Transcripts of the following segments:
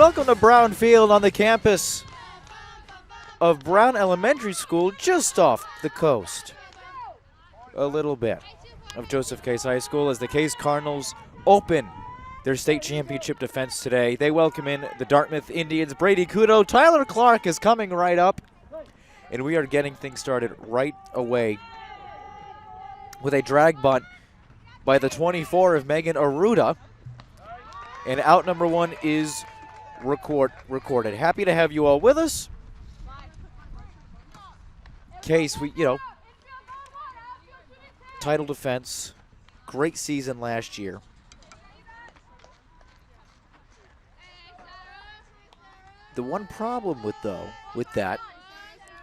Welcome to Brown Field on the campus of Brown Elementary School, just off the coast a little bit of Joseph Case High School, as the Case Cardinals open their state championship defense today. They welcome in the Dartmouth Indians. Brady Kudo, Tyler Clark is coming right up, and we are getting things started right away with a drag bunt by the 24 of Megan Aruda, and out number one is recorded. Happy to have you all with us. Case, title defense, great season last year. The one problem with that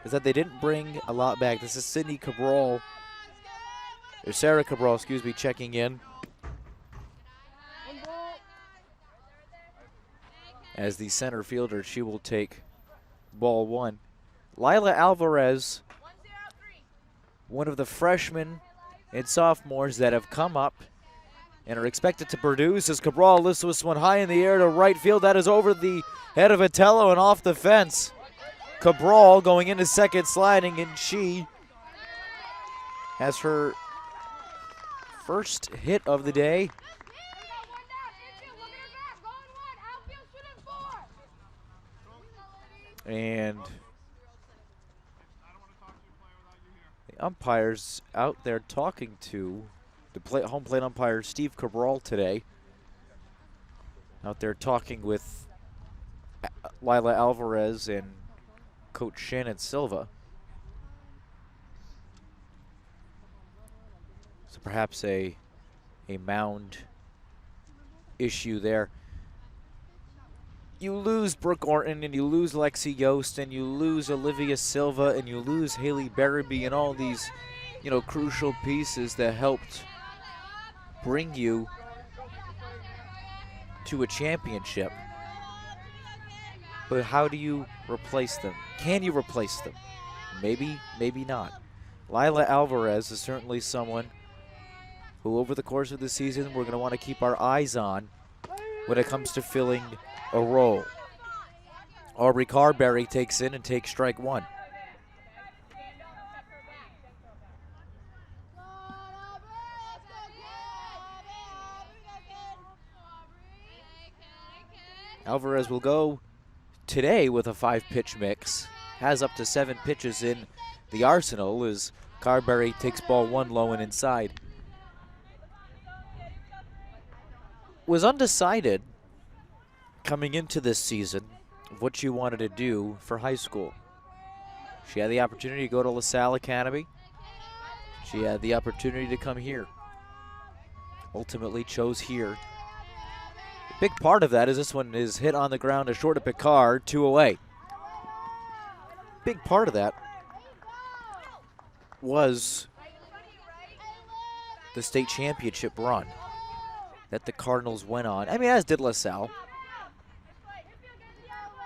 is that they didn't bring a lot back. This is Sarah Cabral, excuse me, checking in. As the center fielder, she will take ball one. Lila Alvarez, one of the freshmen and sophomores that have come up and are expected to produce, as Cabral lifts this one high in the air to right field. That is over the head of Vitello and off the fence. Cabral going into second sliding, and she has her first hit of the day. And the umpires out there talking to the home plate umpire Steve Cabral today. Out there talking with Lila Alvarez and Coach Shannon Silva. So perhaps a mound issue there. You lose Brooke Orton, and you lose Lexi Yost, and you lose Olivia Silva, and you lose Haley Barabee, and all these, crucial pieces that helped bring you to a championship. But how do you replace them? Can you replace them? Maybe, maybe not. Lila Alvarez is certainly someone who over the course of the season we're going to want to keep our eyes on when it comes to filling a role. Aubrey Carberry takes in and takes strike one. Alvarez will go today with a 5-pitch mix. Has up to 7 pitches in the arsenal as Carberry takes ball one low and inside. Was undecided coming into this season of what she wanted to do for high school. She had the opportunity to go to LaSalle Academy. She had the opportunity to come here. Ultimately chose here. A big part of that is this one is hit on the ground to short of Picard, 2 away. Big part of that was the state championship run that the Cardinals went on. I mean, as did LaSalle.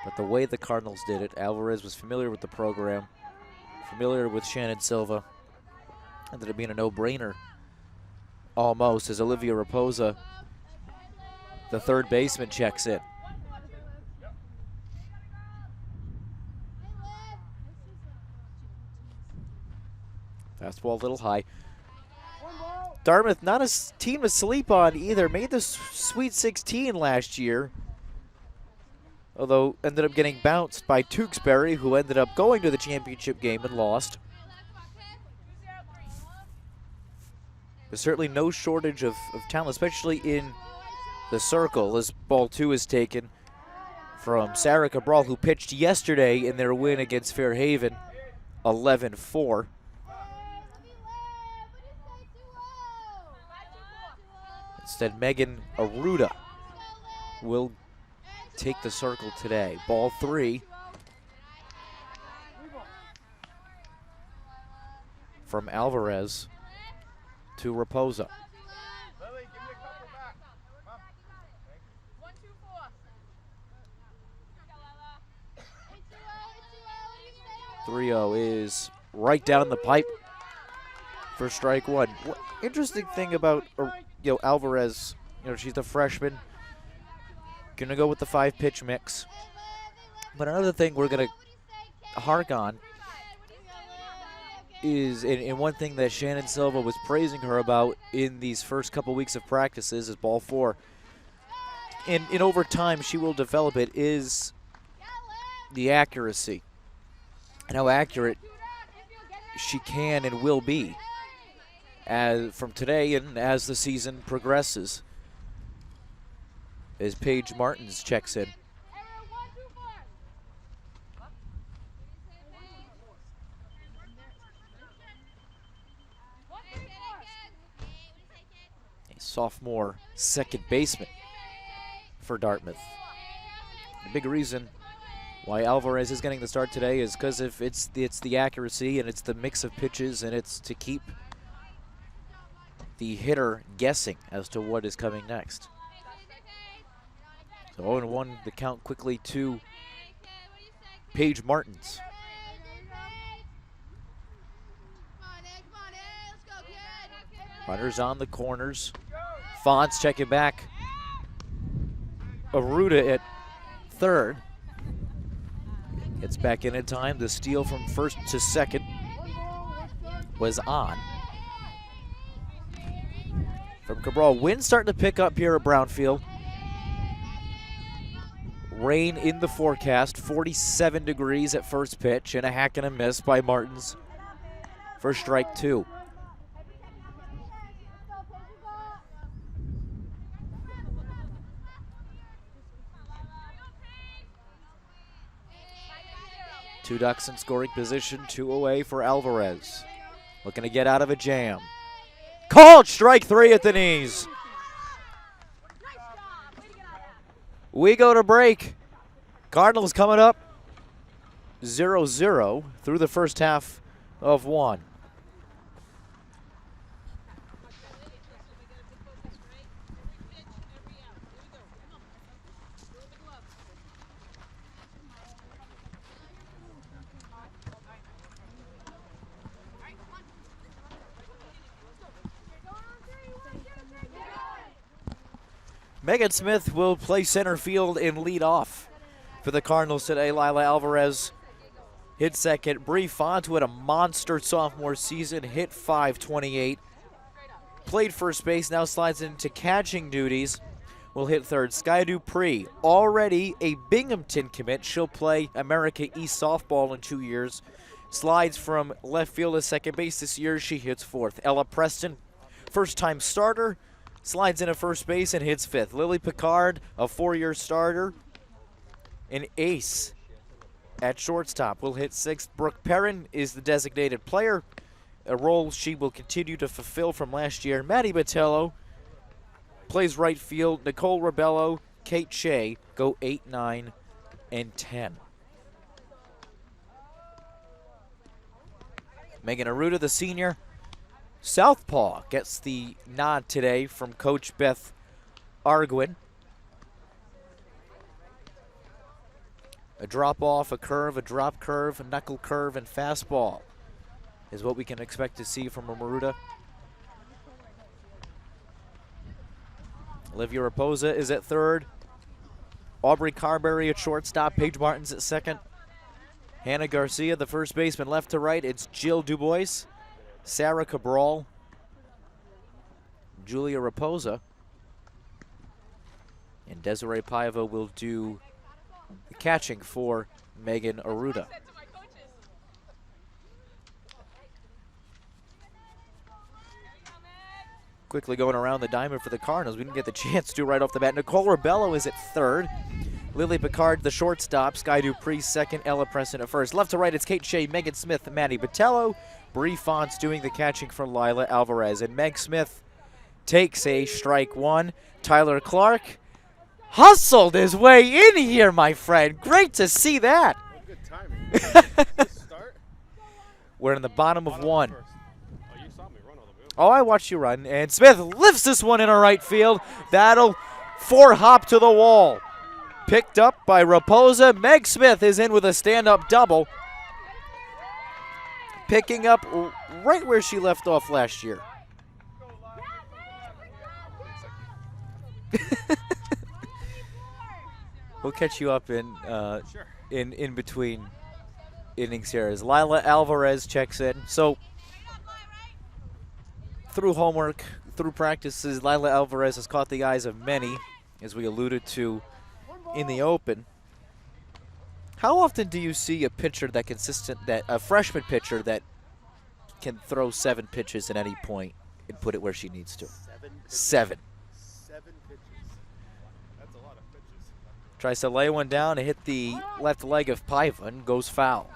But the way the Cardinals did it, Alvarez was familiar with the program, familiar with Shannon Silva. Ended up being a no-brainer almost as Olivia Raposa, the third baseman, checks in. Fastball a little high. Dartmouth, not a team to sleep on either. Made the Sweet 16 last year, although ended up getting bounced by Tewksbury, who ended up going to the championship game and lost. There's certainly no shortage of talent, especially in the circle, as ball 2 is taken from Sarah Cabral, who pitched yesterday in their win against Fairhaven, 11-4. Instead, Megan Aruda will take the circle today. Ball 3 from Alvarez to Raposa. 3-0 is right down the pipe for strike one. Interesting thing about Alvarez, she's a freshman Going to go with the 5-pitch mix. But another thing we're going to hark on is, and one thing that Shannon Silva was praising her about in these first couple weeks of practices is ball 4. And over time, she will develop it, is the accuracy. And how accurate she can and will be from today and as the season progresses. As Paige Martins checks in. A sophomore second baseman for Dartmouth. The big reason why Alvarez is getting the start today is because if it's the accuracy and it's the mix of pitches and it's to keep the hitter guessing as to what is coming next. So 0-1, the count quickly to Paige Martins. Runners on the corners. Fonts checking back. Aruda at third. Gets back in time. The steal from first to second was on. From Cabral. Wind starting to pick up here at Brownfield. Rain in the forecast, 47 degrees at first pitch, and a hack and a miss by Martins for strike 2. Two ducks in scoring position, 2 away for Alvarez. Looking to get out of a jam. Called strike 3 at the knees. We go to break. Cardinals coming up 0-0 through the first half of 1. Megan Smith will play center field and lead off for the Cardinals today. Lila Alvarez hit second. Bree Font, who had a monster sophomore season, hit .528. Played first base, now slides into catching duties. Will hit third. Sky Dupree, already a Binghamton commit. She'll play America East softball in 2 years. Slides from left field to second base this year. She hits fourth. Ella Preston, first-time starter. Slides into first base and hits fifth. Lily Picard, a 4-year starter. An ace at shortstop, will hit sixth. Brooke Perrin is the designated player, a role she will continue to fulfill from last year. Maddie Botello plays right field. Nicole Rebello, Kate Shea go 8, 9, and 10. Megan Aruda, the senior southpaw, gets the nod today from Coach Beth Arguin. A drop-off, a curve, a drop curve, a knuckle curve, and fastball is what we can expect to see from Aruda. Olivia Raposa is at third. Aubrey Carberry at shortstop. Paige Martins at second. Hannah Garcia, the first baseman, left to right. It's Jill Dubois, Sarah Cabral, Julia Raposa, and Desiree Paiva will do the catching for Megan Aruda. Quickly going around the diamond for the Cardinals. We didn't get the chance to right off the bat. Nicole Rebello is at third. Lily Picard, the shortstop. Sky Dupree second. Ella Preston at first. Left to right, it's Kate Shea, Megan Smith, Maddie Botello. Bree Fonts doing the catching for Lila Alvarez. And Meg Smith takes a strike one. Tyler Clark hustled his way in here, my friend. Great to see that. Good timing. Start? We're in the bottom of one. Oh, you saw me run on the wheel. Oh, I watched you run. And Smith lifts this one in a right field. That'll four-hop to the wall. Picked up by Raposa. Meg Smith is in with a stand-up double. Picking up right where she left off last year. We'll catch you up in Sure. in between innings here as Lila Alvarez checks in. So through homework, through practices, Lila Alvarez has caught the eyes of many, as we alluded to in the open. How often do you see a pitcher a freshman pitcher that can throw 7 pitches at any point and put it where she needs to? 7. 7 pitches. That's a lot of pitches. Tries to lay one down and hit the left leg of Paiva and goes foul.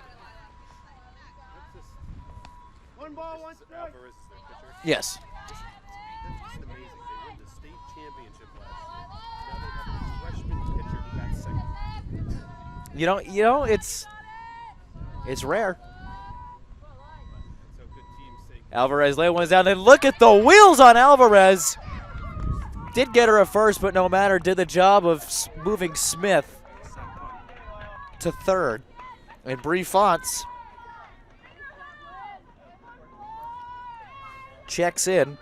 One ball, one strike. Alvarez is their pitcher. Yes. That's just amazing. They won the state championship last year. Now they have a freshman pitcher who got second. You know, it's rare. So good teams take. Alvarez lay one down, and look at the wheels on Alvarez. Did get her a first, but no matter, did the job of moving Smith to third. And Bree Fonts checks in.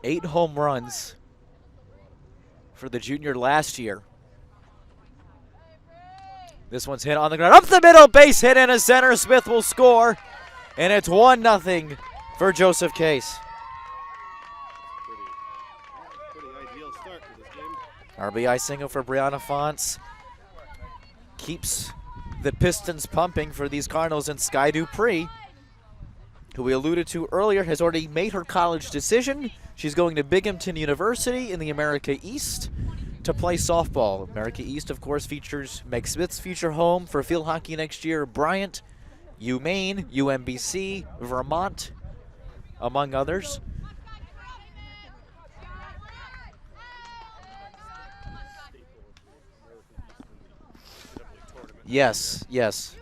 8 home runs for the junior last year. This one's hit on the ground. Up the middle, base hit into center. Smith will score. And it's 1-0 for Joseph Case. Pretty ideal start to this game. RBI single for Brianna Fonts. Keeps the Pistons pumping for these Cardinals, and Sky Dupree, who we alluded to earlier, has already made her college decision. She's going to Binghamton University in the America East to play softball. America East, of course, features Meg Smith's future home for field hockey next year, Bryant, UMaine, UMBC, Vermont, among others. Yes, yes.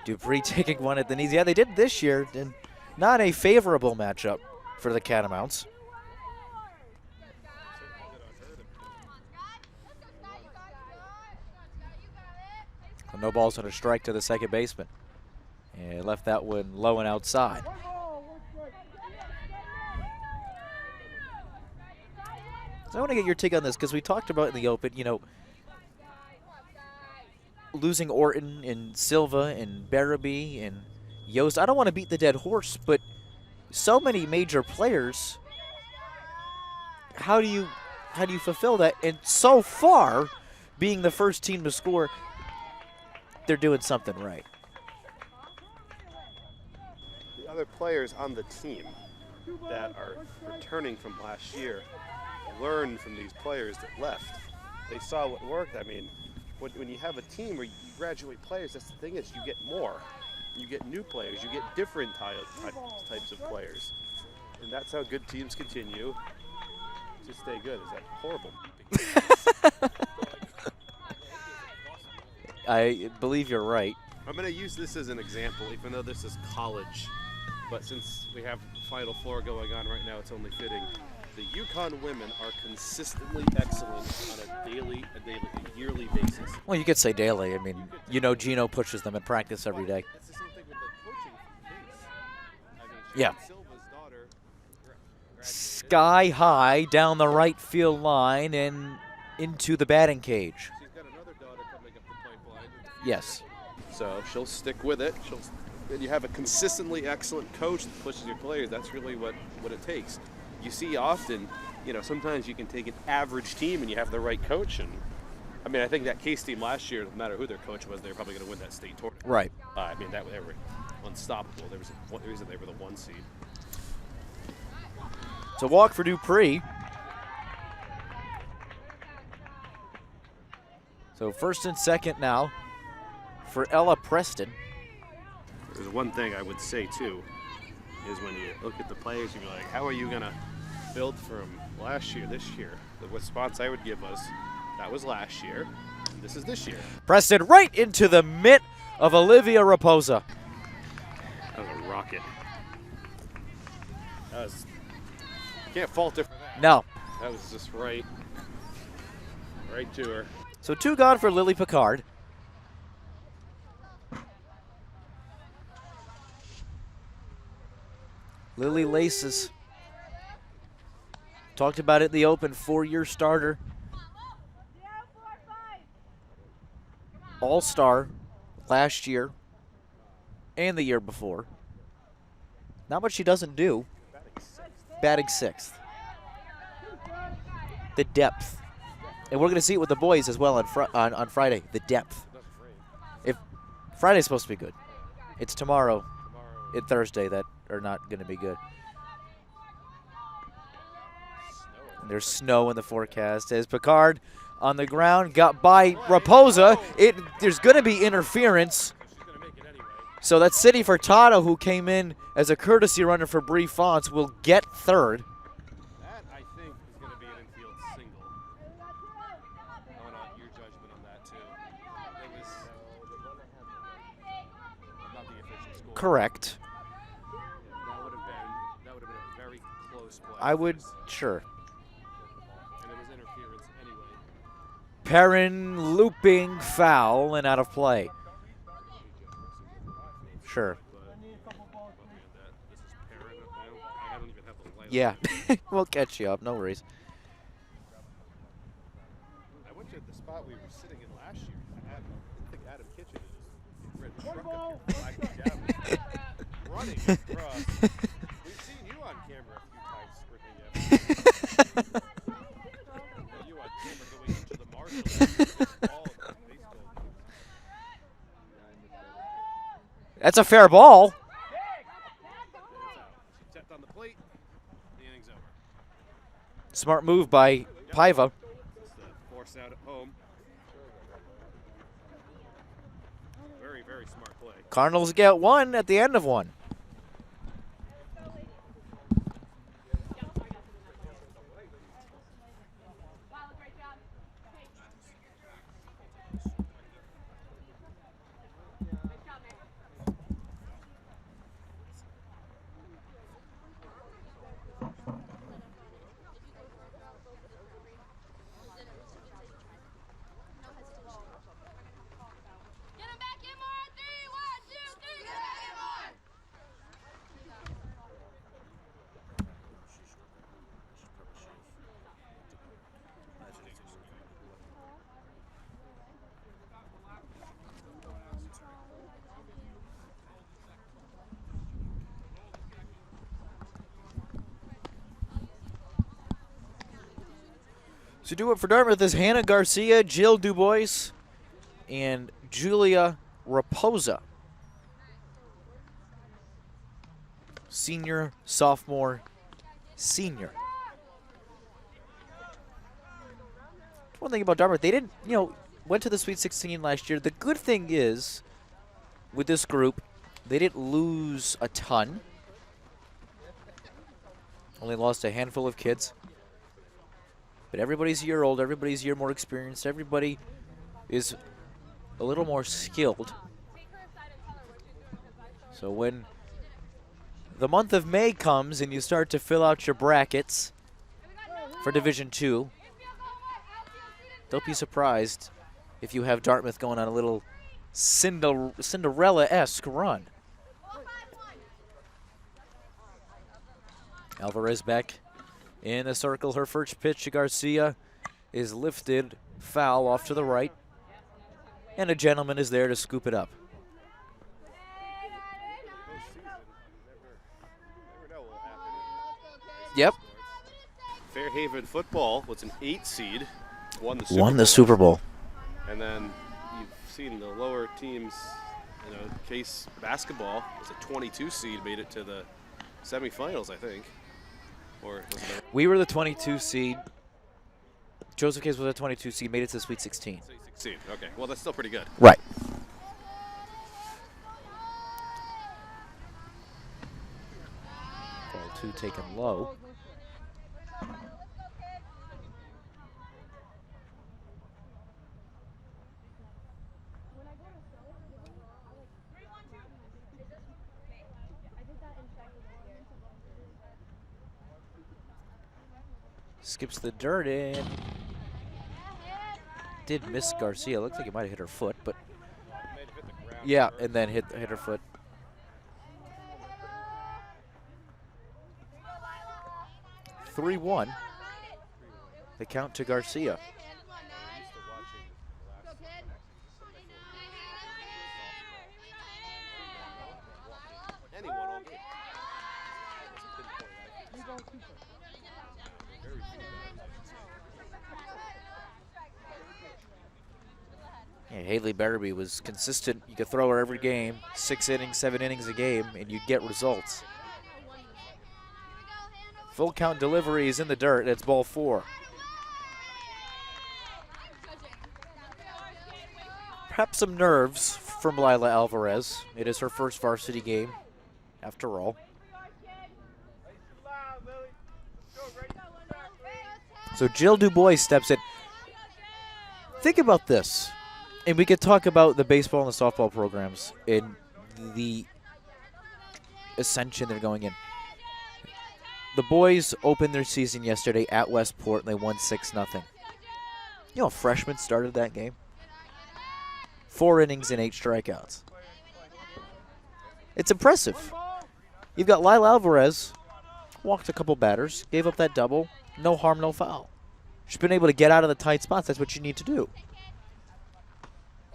Dupree taking one at the knees. Yeah, they did this year, and not a favorable matchup for the Catamounts. No balls on a strike to the second baseman. And left that one low and outside. So I want to get your take on this, because we talked about in the open, you know, losing Orton and Silva and Barabee and Yost. I don't want to beat the dead horse, but so many major players. How do you fulfill that? And so far, being the first team to score, they're doing something right. The other players on the team that are returning from last year learn from these players that left. They saw what worked. I mean, when you have a team where you graduate players, that's the thing is you get more. You get new players. You get different types of players. And that's how good teams continue to stay good. Is that horrible? I believe you're right. I'm going to use this as an example, even though this is college. But since we have Final Four going on right now, it's only fitting. The UConn women are consistently excellent on a yearly basis. Well, you could say daily. I mean, you know Gino pushes them in practice every day. That's the same thing with the coaching case. I mean, Yeah. Silva's daughter graduated. Sky high down the right field line and into the batting cage. She's got another daughter coming up the pipeline. Yes. So she'll stick with it. And you have a consistently excellent coach that pushes your players. That's really what it takes. You see often, you know, sometimes you can take an average team and you have the right coach. And I mean, I think that Case team last year, no matter who their coach was, they were probably going to win that state tournament. Right. I mean, they were unstoppable. There was a reason they were the 1 seed. It's a walk for Dupree. So first and second now for Ella Preston. There's one thing I would say, too, is when you look at the players, you're like, how are you going to build from last year, this year? The response I would give was, that was last year, and this is this year. Preston right into the mitt of Olivia Raposa. That was a rocket. You can't fault her for that. No. That was just right to her. So 2 gone for Lily Picard. Lily Laces. Talked about it in the open, 4-year starter. All-star last year and the year before. Not much she doesn't do. Batting sixth. The depth. And we're going to see it with the boys as well on Friday. The depth. If Friday's supposed to be good. It's tomorrow and Thursday that are not going to be good. And there's snow in the forecast as Picard on the ground got by Raposa. There's going to be interference. So that's City Furtado, who came in as a courtesy runner for Bree Fonts, will get third. That, I think, is going to be an infield single. I want your judgment on that, too. It was not the official score. Correct. That would have been a very close play. I would, sure. And it was interference anyway. Perrin looping foul and out of play. Sure. Yeah, we'll catch you up. No worries. I went to the spot we were sitting in last year. I think Adam Kitchen is red truck up here. Running across. We've seen you on camera a few times sprinting up. You on camera going into the Marshall. That's a fair ball. Tapped on the plate. The inning's over. Smart move by Paiva. Just force out at home. Very, very smart play. Cardinals get one at the end of one. So do it for Dartmouth is Hannah Garcia, Jill Dubois, and Julia Raposa. Senior, sophomore, senior. One thing about Dartmouth, they didn't, went to the Sweet 16 last year. The good thing is, with this group, they didn't lose a ton. Only lost a handful of kids. But everybody's a year old, everybody's a year more experienced, everybody is a little more skilled. So when the month of May comes and you start to fill out your brackets for Division II, don't be surprised if you have Dartmouth going on a little Cinderella-esque run. Alvarez back in a circle. Her first pitch to Garcia is lifted, foul off to the right. And a gentleman is there to scoop it up. Yep. Fairhaven football was an 8 seed, won the Super Bowl. And then you've seen the lower teams, Case basketball was a 22 seed, made it to the semifinals, I think. Or was it we were the 22 seed. Joseph Case was a 22 seed, made it to the Sweet 16. 16, okay. Well, that's still pretty good. Right. Ball 2 taken low. Skips the dirt in. Did miss Garcia. Looked like it might have hit her foot, but yeah, and then hit her foot. 3-1. The count to Garcia. Yeah, Haley Barrowby was consistent. You could throw her every game, 6 innings, 7 innings a game, and you'd get results. Full count delivery is in the dirt. It's ball 4. Perhaps some nerves from Lila Alvarez. It is her first varsity game, after all. So Jill Dubois steps in. Think about this. And we could talk about the baseball and the softball programs in the ascension they're going in. The boys opened their season yesterday at Westport, and they won 6-0. You know, a freshman started that game. 4 innings and 8 strikeouts. It's impressive. You've got Lila Alvarez, walked a couple batters, gave up that double, no harm, no foul. She's been able to get out of the tight spots. That's what you need to do.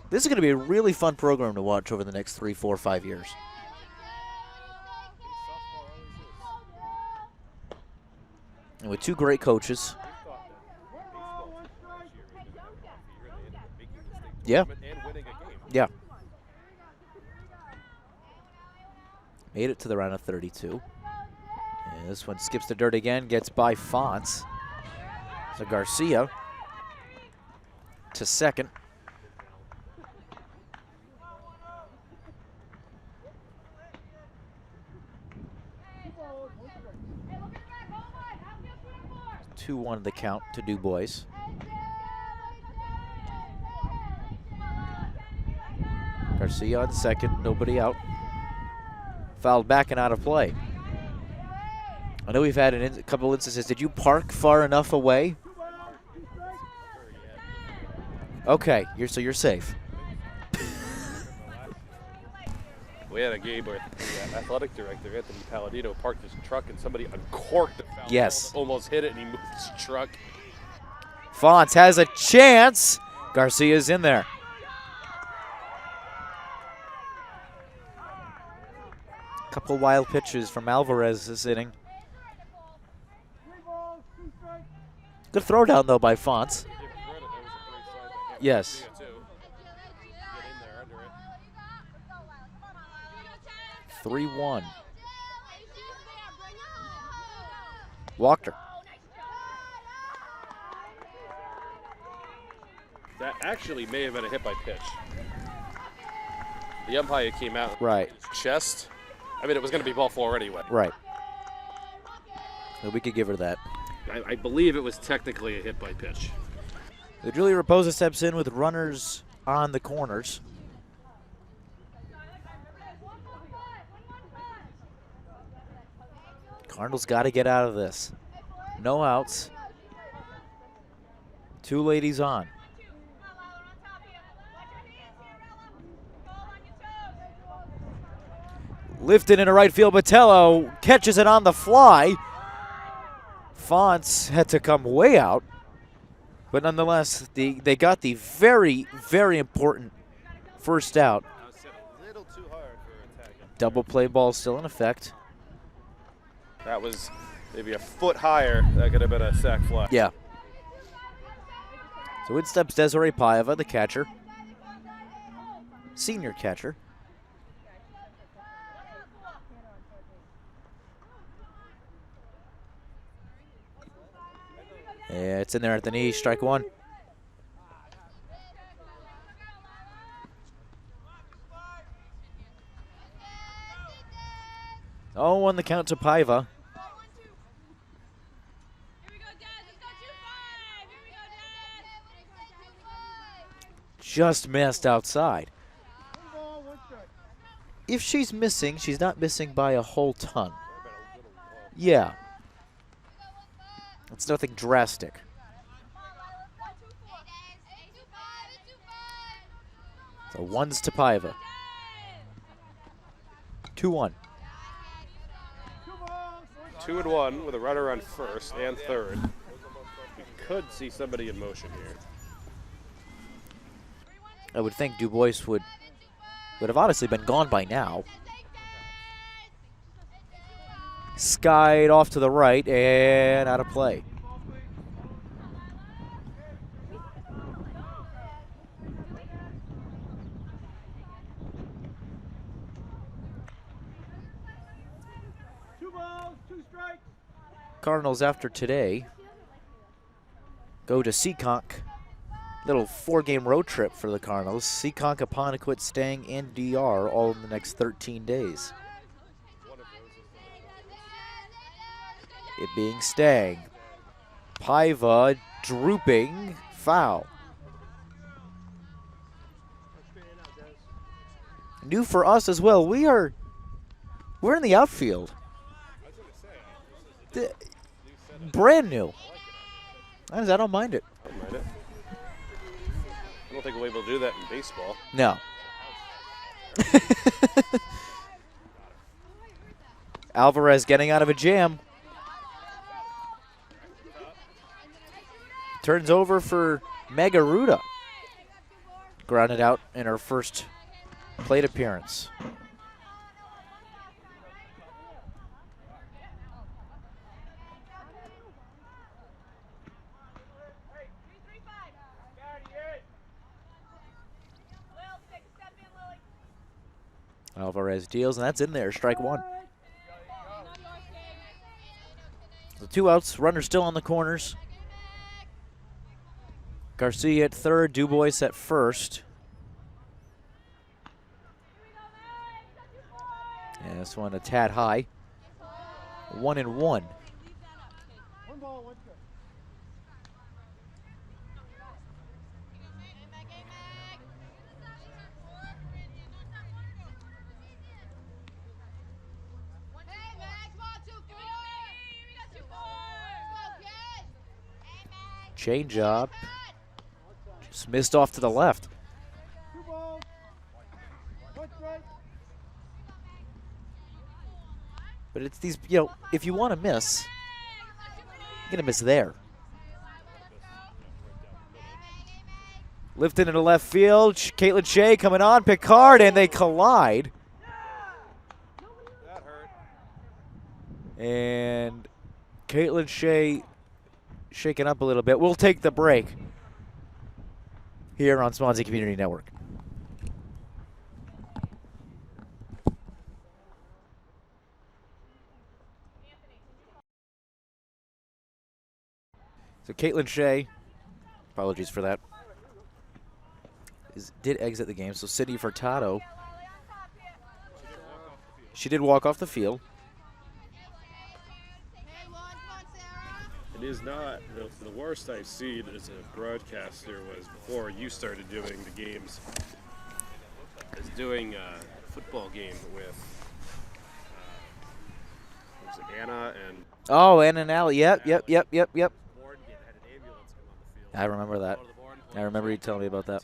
This is going to be a really fun program to watch over the next 3, 4, 5 years. And with 2 great coaches. Yeah. Yeah. Made it to the round of 32. And this one skips the dirt again, gets by Fonts. So Garcia to second. Two 2-1 the count to Dubois. Garcia on second, nobody out. Fouled back and out of play. I know we've had a couple instances. Did you park far enough away? Okay, so you're safe. We had a game where the athletic director, Anthony Palladino, parked his truck and somebody uncorked the foul. Yes. Almost hit it and he moved his truck. Fonts has a chance. Garcia's in there. Couple wild pitches from Alvarez this inning. Good throw down though by Fonts. Yes. 3-1. Walked her. That actually may have been a hit by pitch. The umpire came out. Right. Chest. I mean, it was going to be ball 4 anyway. Right. So we could give her that. I believe it was technically a hit by pitch. So Julia Raposa steps in with runners on the corners. Cardinals got to get out of this. No outs. 2 ladies on. Lifted into right field. Botello catches it on the fly. Fonts had to come way out. But nonetheless, they got the very, very important first out. Double play ball still in effect. That was maybe a foot higher. That could have been a sac fly. Yeah. So in steps Desiree Paiva, the catcher. Senior catcher. Yeah, it's in there at the knee. Strike 1. Oh, on the count to Paiva. Just missed outside. If she's missing, she's not missing by a whole ton. Yeah. It's nothing drastic. So 1's to Paiva. 2-1. 2-1 with a runner on first and third. We could see somebody in motion here. I would think Du Bois would have honestly been gone by now. Skied off to the right and out of play. Cardinals after today go to Seekonk. Little 4-game road trip for the Cardinals. Seekonk, Apponequet, Stang, and DR all in the next 13 days. It being Stang. Paiva drooping, foul. New for us as well. We're in the outfield. Brand new. I don't mind it. I don't mind it. I don't think we'll be able to do that in baseball. No. Alvarez getting out of a jam. Turns over for Megaruda. Grounded out in her first plate appearance. Alvarez deals, and that's in there, strike one. The 2 outs, runner still on the corners. Garcia at third, Du Bois at first. And this one a tad high. 1-1. Change up. Just missed off to the left. But it's these, if you want to miss, you're going to miss there. Lifted into left field. Caitlin Shea coming on. Picard, and they collide. That hurt. And Caitlin Shea shaken up a little bit. We'll take the break here on Swansea Community Network. So Caitlin Shea, apologies for that, did exit the game. So Sydney Furtado, she did walk off the field. It is not the worst I've seen as a broadcaster was before you started doing the games. I was doing a football game with was it Anna and Anna and Allie. Yep. I remember that. I remember you telling me about that.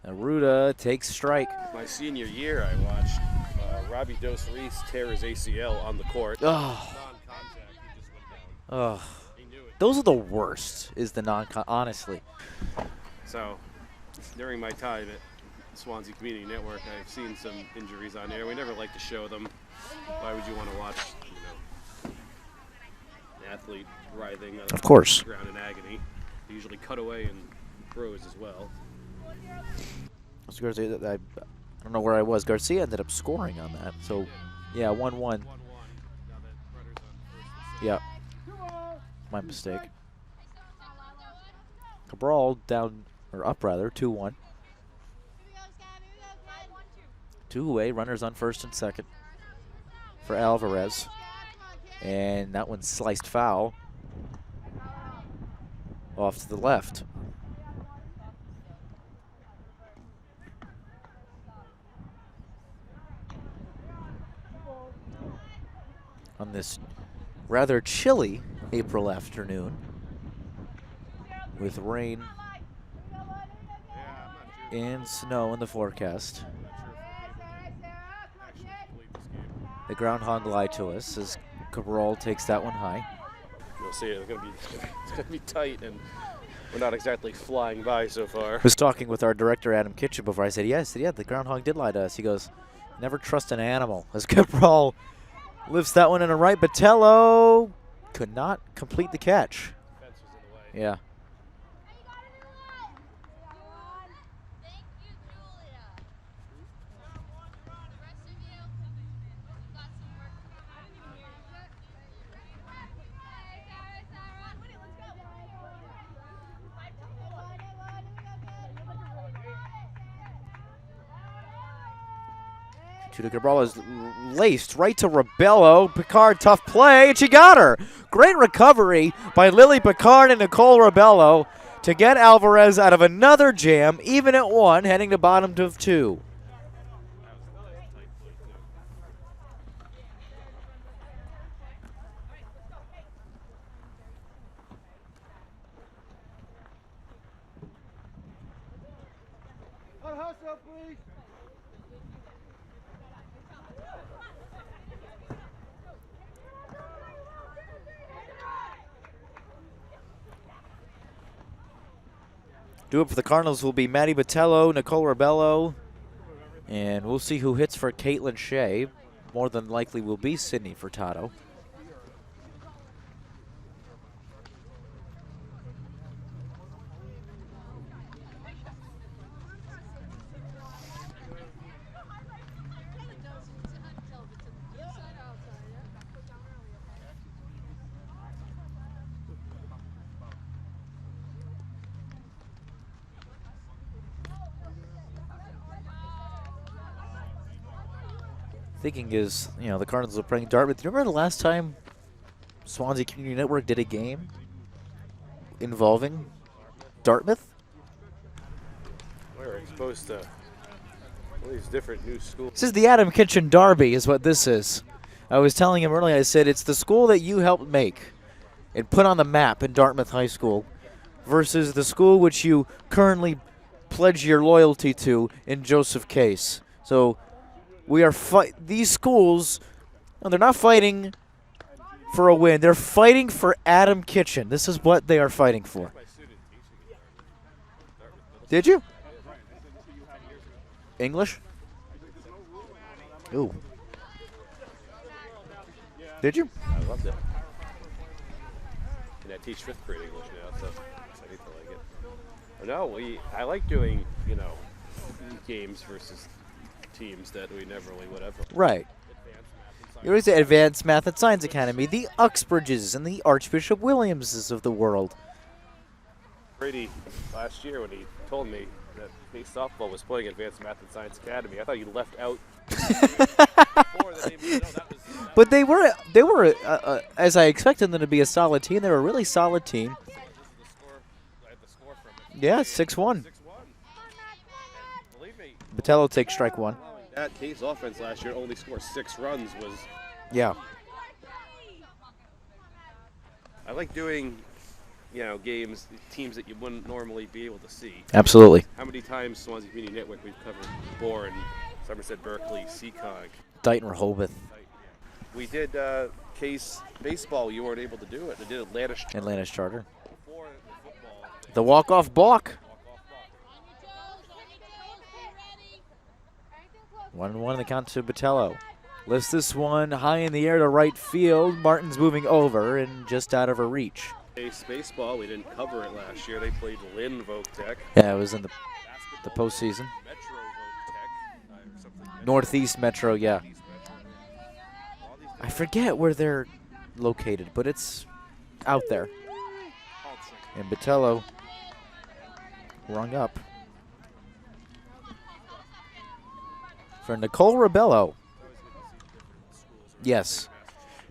Aruda takes strike. My senior year, I watched Robbie Dos Reis tear his ACL on the court. Those are the worst, is the honestly. So, during my time at Swansea Community Network, I've seen some injuries on there. We never like to show them. Why would you want to watch, an athlete writhing on of course. The ground in agony? They usually cut away in pros as well. I don't know where I was. Garcia ended up scoring on that. So, yeah, 1-1. Yeah. My mistake. Cabral down, or up rather, 2-1. 2 away, runners on first and second for Alvarez. And that one's sliced foul off to the left. On this rather chilly April afternoon with rain and snow in the forecast. The groundhog lied to us as Cabral takes that one high. You'll see it's gonna be tight, and we're not exactly flying by so far. I was talking with our director Adam Kitchen before. I said, yes, yeah, the groundhog did lie to us. He goes, never trust an animal. As Cabral lifts that one in a right, Botello could not complete the catch. Fence was in the way. Yeah. Tuda Cabral is laced right to Rebello. Picard, tough play, and she got her. Great recovery by Lily Picard and Nicole Rebello to get Alvarez out of another jam, even at 1, heading to bottom of 2. Do it for the Cardinals will be Maddie Botello, Nicole Rebello, and we'll see who hits for Caitlin Shea. More than likely will be Sydney Furtado. Thinking is, you know, the Cardinals are playing Dartmouth. Do you remember the last time Swansea Community Network did a game involving Dartmouth? We're exposed to all these different new schools. This is the Adam Kitchen Derby is what this is. I was telling him earlier, I said, it's the school that you helped make and put on the map in Dartmouth High School versus the school which you currently pledge your loyalty to in Joseph Case. So we are these schools, no, they're not fighting for a win. They're fighting for Adam Kitchen. This is what they are fighting for. Did you? English? Ooh. Did you? I loved it. And I teach 5th grade English now, so I need to like it. But no, I like doing, you know, games versus teams that we never really would have. Right. You always say Advanced Math and Science Academy, the Uxbridges and the Archbishop Williamses of the world. Brady, last year when he told me that Case softball was playing Advanced Math and Science Academy, I thought you left out. But they were as I expected them to be a solid team. They were a really solid team. Yeah, 6-1. Botello takes strike 1. That Case offense last year only scored 6 runs was. Yeah. I like doing, you know, games, teams that you wouldn't normally be able to see. Absolutely. How many times Swansea Community Network we've covered Bourne, Somerset Berkeley, Seekonk, Dighton Rehoboth. We did Case baseball. You weren't able to do it. They did Atlantis Charter. Before the football. The walk-off balk. 1-1 in the count to Botello. Lifts this one high in the air to right field. Martin's moving over and just out of her reach. Case baseball, we didn't cover it last year. They played Lynn Voc-Tech. Yeah, it was in the postseason. Metro Voc-Tech, or something. Northeast Metro, yeah. I forget where they're located, but it's out there. And Botello rung up for Nicole Rebello. Yes.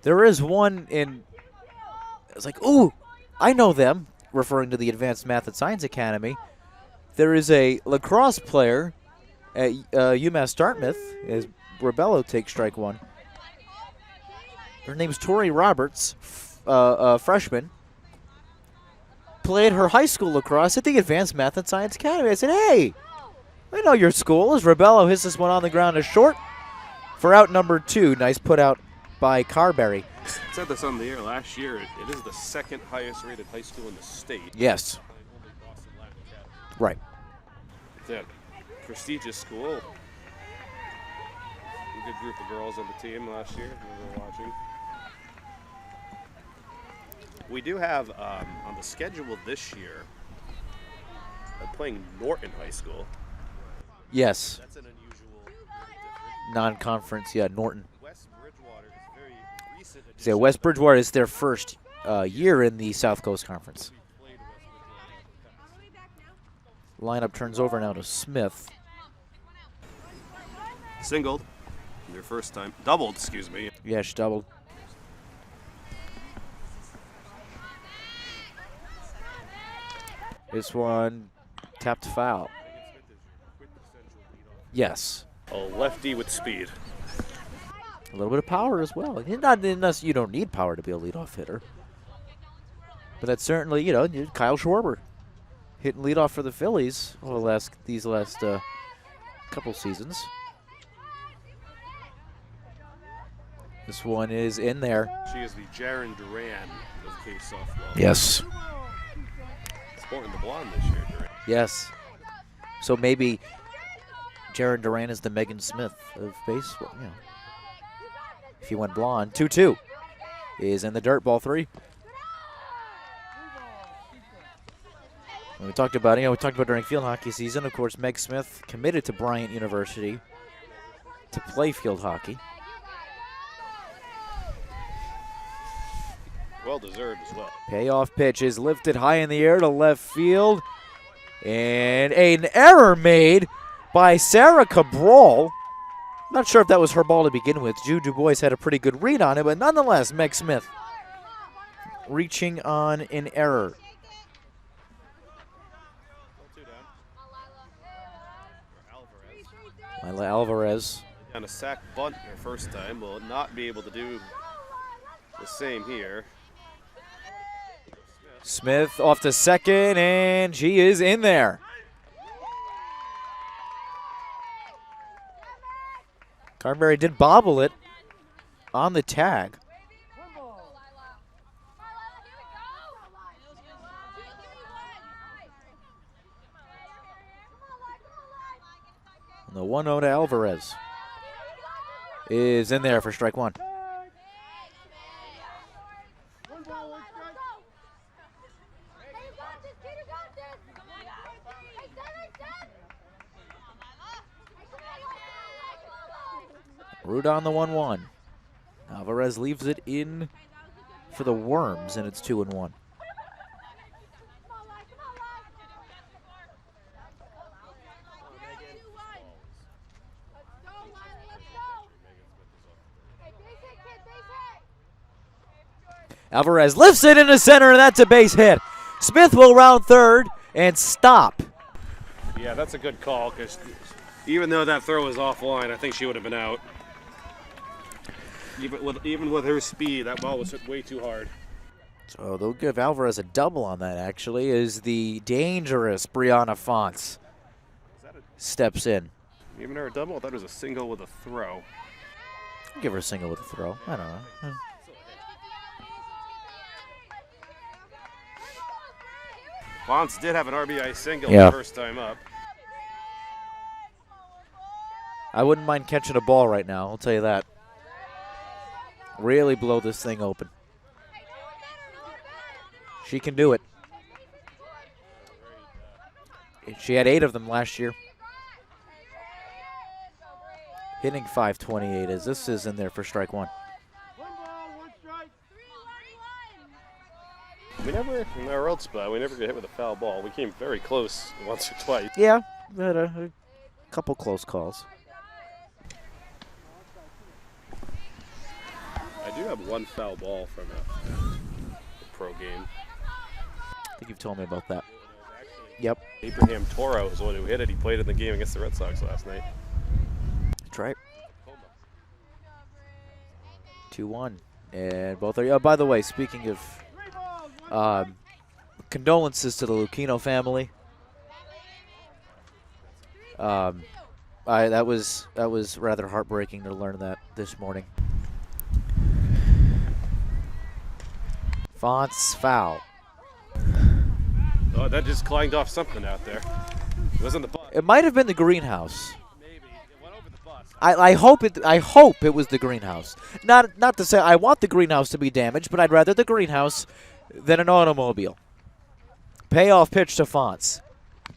There is one in, it's like, ooh, I know them, referring to the Advanced Math and Science Academy. There is a lacrosse player at UMass Dartmouth, as Rebello takes strike 1. Her name's Tori Roberts, freshman. Played her high school lacrosse at the Advanced Math and Science Academy. I said, hey, I know your school. As Rebello hits this one on the ground to short. for out number 2. Nice put out by Carberry. I said this on the air last year. It is the second highest rated high school in the state. Yes. Right. It's a prestigious school. A good group of girls on the team last year we were watching. We do have on the schedule this year, playing Norton High School. Yes. That's an unusual Non-conference, yeah, Norton. West Bridgewater is very recent. So West Bridgewater is their first year in the South Coast Conference. Lineup turns over now to Smith. Singled. Their first time. Doubled, excuse me. Yeah, she doubled. This one tapped foul. Yes. A lefty with speed. A little bit of power as well. Not unless you don't need power to be a leadoff hitter. But that's certainly, Kyle Schwarber hitting leadoff for the Phillies over these last couple seasons. This one is in there. She is the Jaron Duran of Case softball. Yes. Sporting the blonde this year, Duran. Yes. So maybe Jaron Duran is the Megan Smith of baseball. Yeah. If he went blonde. 2-2 is in the dirt, ball 3. And we talked about during field hockey season, of course, Meg Smith committed to Bryant University to play field hockey. Well deserved as well. Payoff pitch is lifted high in the air to left field. And an error made by Sarah Cabral. Not sure if that was her ball to begin with. Jude Dubois had a pretty good read on it, but nonetheless, Meg Smith reaching on an error. Lila Alvarez. On a sack bunt her first time, will not be able to do the same here. Smith off to second, and she is in there. Carberry did bobble it on the tag. And the 1-0 to Alvarez is in there for strike 1. Root on the 1-1. Alvarez leaves it in for the Worms, and it's 2-1. Alvarez lifts it into center, and that's a base hit. Smith will round third and stop. Yeah, that's a good call, because even though that throw was offline, I think she would have been out. Even with her speed, that ball was hit way too hard. So they'll give Alvarez a double on that, actually, as the dangerous Brianna Fonts steps in. Even her a double? I thought it was a single with a throw. I'll give her a single with a throw. I don't know. Fonts did have an RBI single Yeah. the first time up. I wouldn't mind catching a ball right now, I'll tell you that. Really blow this thing open. She can do it. She had 8 of them last year. Hitting .528 as this is in there for strike 1. We never, in our old spot, we never get hit with a foul ball. We came very close once or twice. Yeah, we had a couple close calls. I do have one foul ball from a pro game. I think you've told me about that. Yep. Abraham Toro is the one who hit it. He played in the game against the Red Sox last night. That's right. 2-1. And both are, by the way, speaking of condolences to the Lucchino family. That was rather heartbreaking to learn that this morning. Fonts foul. Oh, that just clanged off something out there. It wasn't the bus. It might have been the greenhouse. Maybe. It went over the bus. I hope it was the greenhouse. Not to say I want the greenhouse to be damaged, but I'd rather the greenhouse than an automobile. Payoff pitch to Fonts.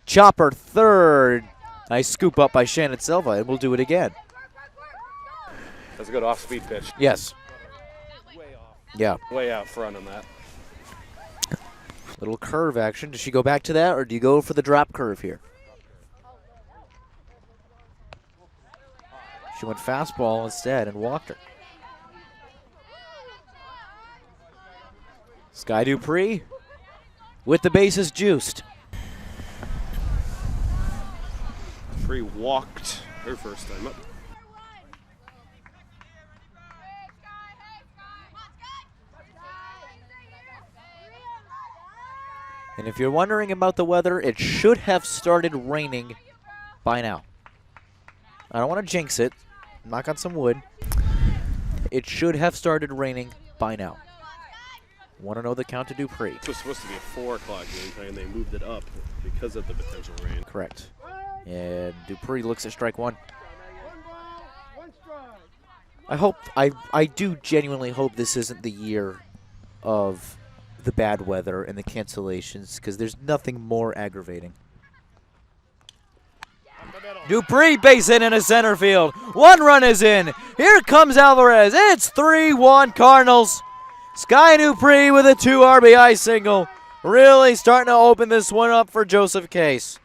Chopper third. Nice scoop up by Shannon Silva, and we'll do it again. That's a good off-speed pitch. Yes. Way off. Yeah. Way out front on that. Little curve action. Does she go back to that, or do you go for the drop curve here? She went fastball instead and walked her. Sky Dupree with the bases juiced. Dupree walked her first time up. And if you're wondering about the weather, it should have started raining by now. I don't want to jinx it. Knock on some wood. It should have started raining by now. Want to know the count to Dupree? It was supposed to be a 4 o'clock game time, and they moved it up because of the potential rain. Correct. And Dupree looks at strike one. I do genuinely hope this isn't the year of the bad weather and the cancellations, because there's nothing more aggravating. Dupree base hit into center field. 1 run is in. Here comes Alvarez. It's 3-1 Cardinals. Sky Dupree with a 2 RBI single. Really starting to open this one up for Joseph Case.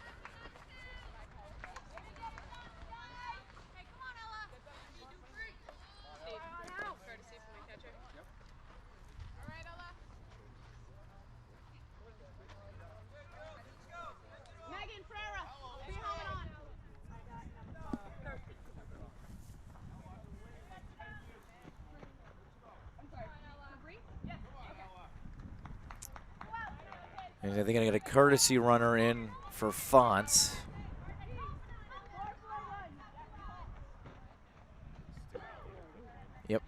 And they're going to get a courtesy runner in for Fonts. Yep.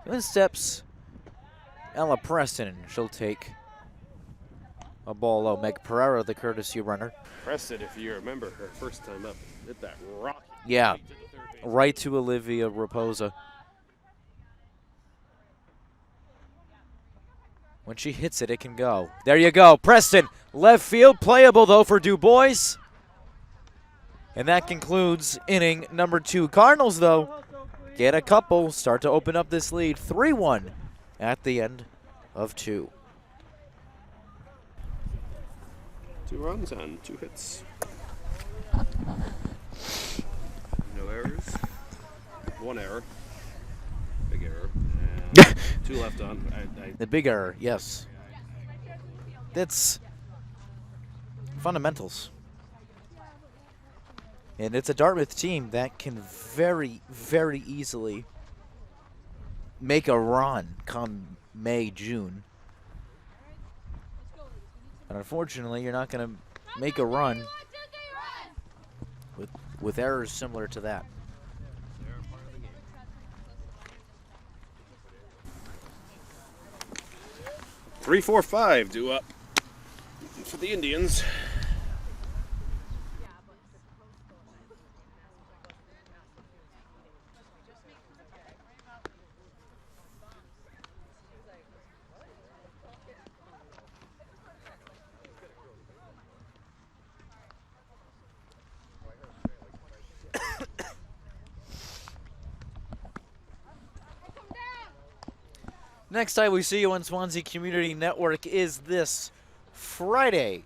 Then steps Ella Preston. She'll take a ball low. Meg Pereira, the courtesy runner. Preston, if you remember her first time up, hit that rock. Yeah, right to Olivia Raposa. When she hits it, it can go. There you go. Preston, left field. Playable, though, for Du Bois. And that concludes inning number 2. Cardinals, though, get a couple. Start to open up this lead. 3-1 at the end of 2. 2 runs on 2 hits. No errors. 1 error. Big error. And 2 left on. The big error, yes. That's fundamentals. And it's a Dartmouth team that can very, very easily make a run come May, June. And unfortunately, you're not going to make a run with errors similar to that. 3-4-5 due up for the Indians. Next time we see you on Swansea Community Network is this Friday,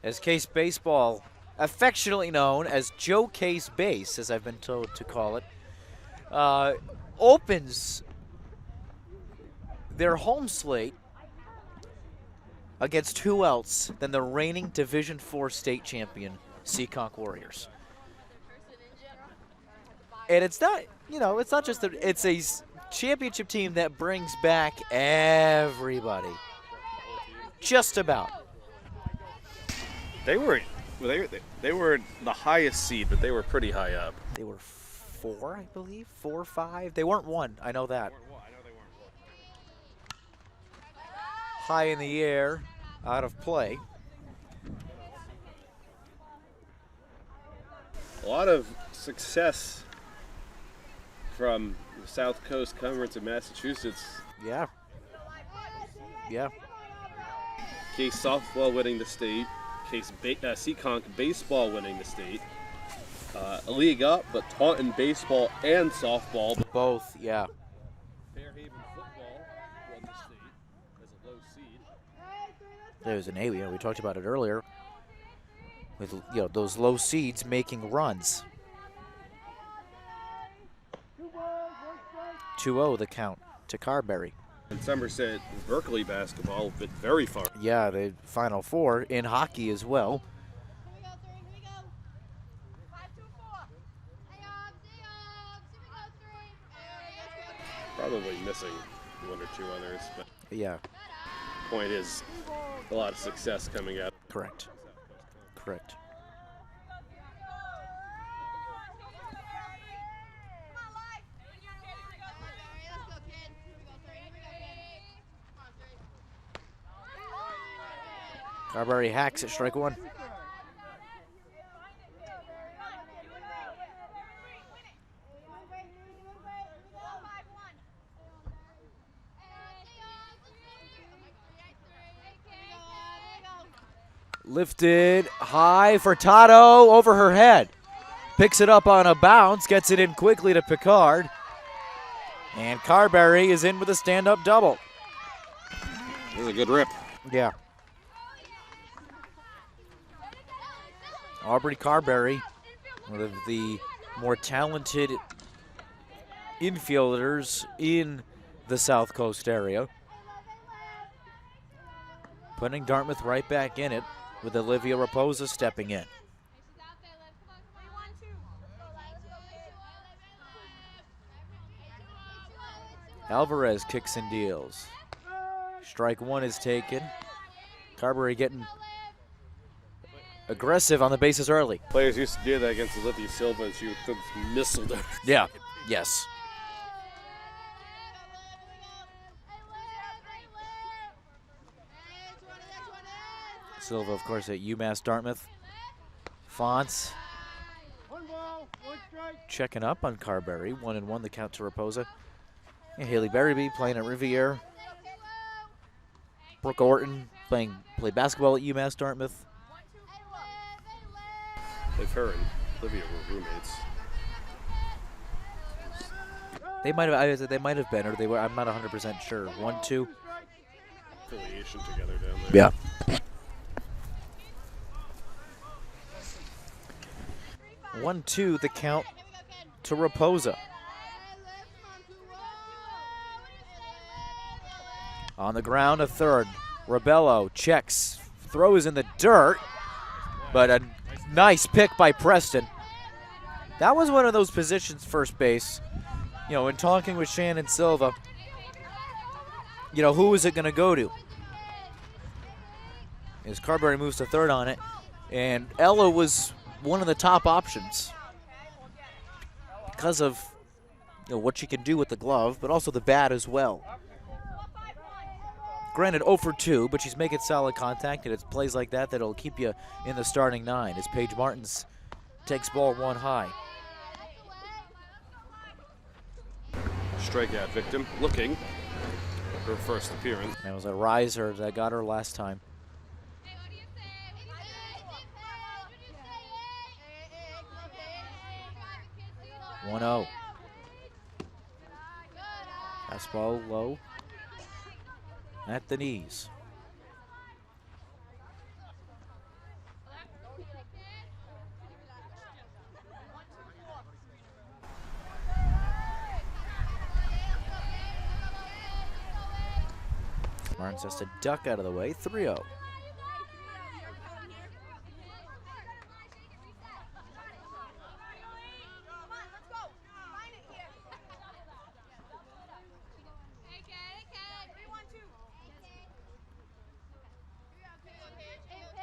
as Case Baseball, affectionately known as Joe Case Base, as I've been told to call it, opens their home slate against who else than the reigning Division IV state champion, Seekonk Warriors. And it's not, it's not just it's a championship team that brings back everybody. Just about. They were They were the highest seed, but they were pretty high up. They were 4, I believe, 4 or 5. They weren't 1. I know that. High in the air, out of play. A lot of success from the South Coast Conference of Massachusetts. Yeah. Yeah. Case softball winning the state. Case Seekonk baseball winning the state. A league up, but Taunton baseball and softball. Both, yeah. Fairhaven football won the state as a low seed. There's an A. We talked about it earlier. With those low seeds making runs. 2-0 the count to Carberry. And Somerset Berkeley basketball went very far. Yeah, the Final Four in hockey as well. Probably missing 1 or 2 others, but Yeah, point is a lot of success coming out. correct. Correct. Carberry hacks at strike 1. Lifted high for Tato over her head. Picks it up on a bounce, gets it in quickly to Picard. And Carberry is in with a stand-up double. This is a good rip. Yeah. Aubrey Carberry, one of the more talented infielders in the South Coast area. Putting Dartmouth right back in it with Olivia Raposa stepping in. Alvarez kicks and deals. Strike 1 is taken. Carberry getting aggressive on the bases early. Players used to do that against Olivia Silva, and she would put missile down. Yeah, yes. Silva, of course, at UMass Dartmouth. Fonts checking up on Carberry. 1-1 the count to Raposa. And Haley Berryby playing at Riviere. Brooke Orton played basketball at UMass Dartmouth. If her and Olivia were roommates. They might have been, or they were. I'm not 100% sure. 1-2. Affiliation together down there. Yeah. One-two the count to Raposa. On the ground, a third. Rebello checks, throws in the dirt, but a nice pick by Preston. That was one of those positions, first base. In talking with Shannon Silva, who is it going to go to? As Carberry moves to third on it, and Ella was one of the top options because of what she can do with the glove, but also the bat as well. Granted, 0 for 2, but she's making solid contact, and it's plays like that that'll keep you in the starting 9 as Paige Martins takes ball 1 high. Strikeout victim looking her first appearance. That was a riser that got her last time. 1-0. Fastball low at the knees. Martins has to duck out of the way. 3-0.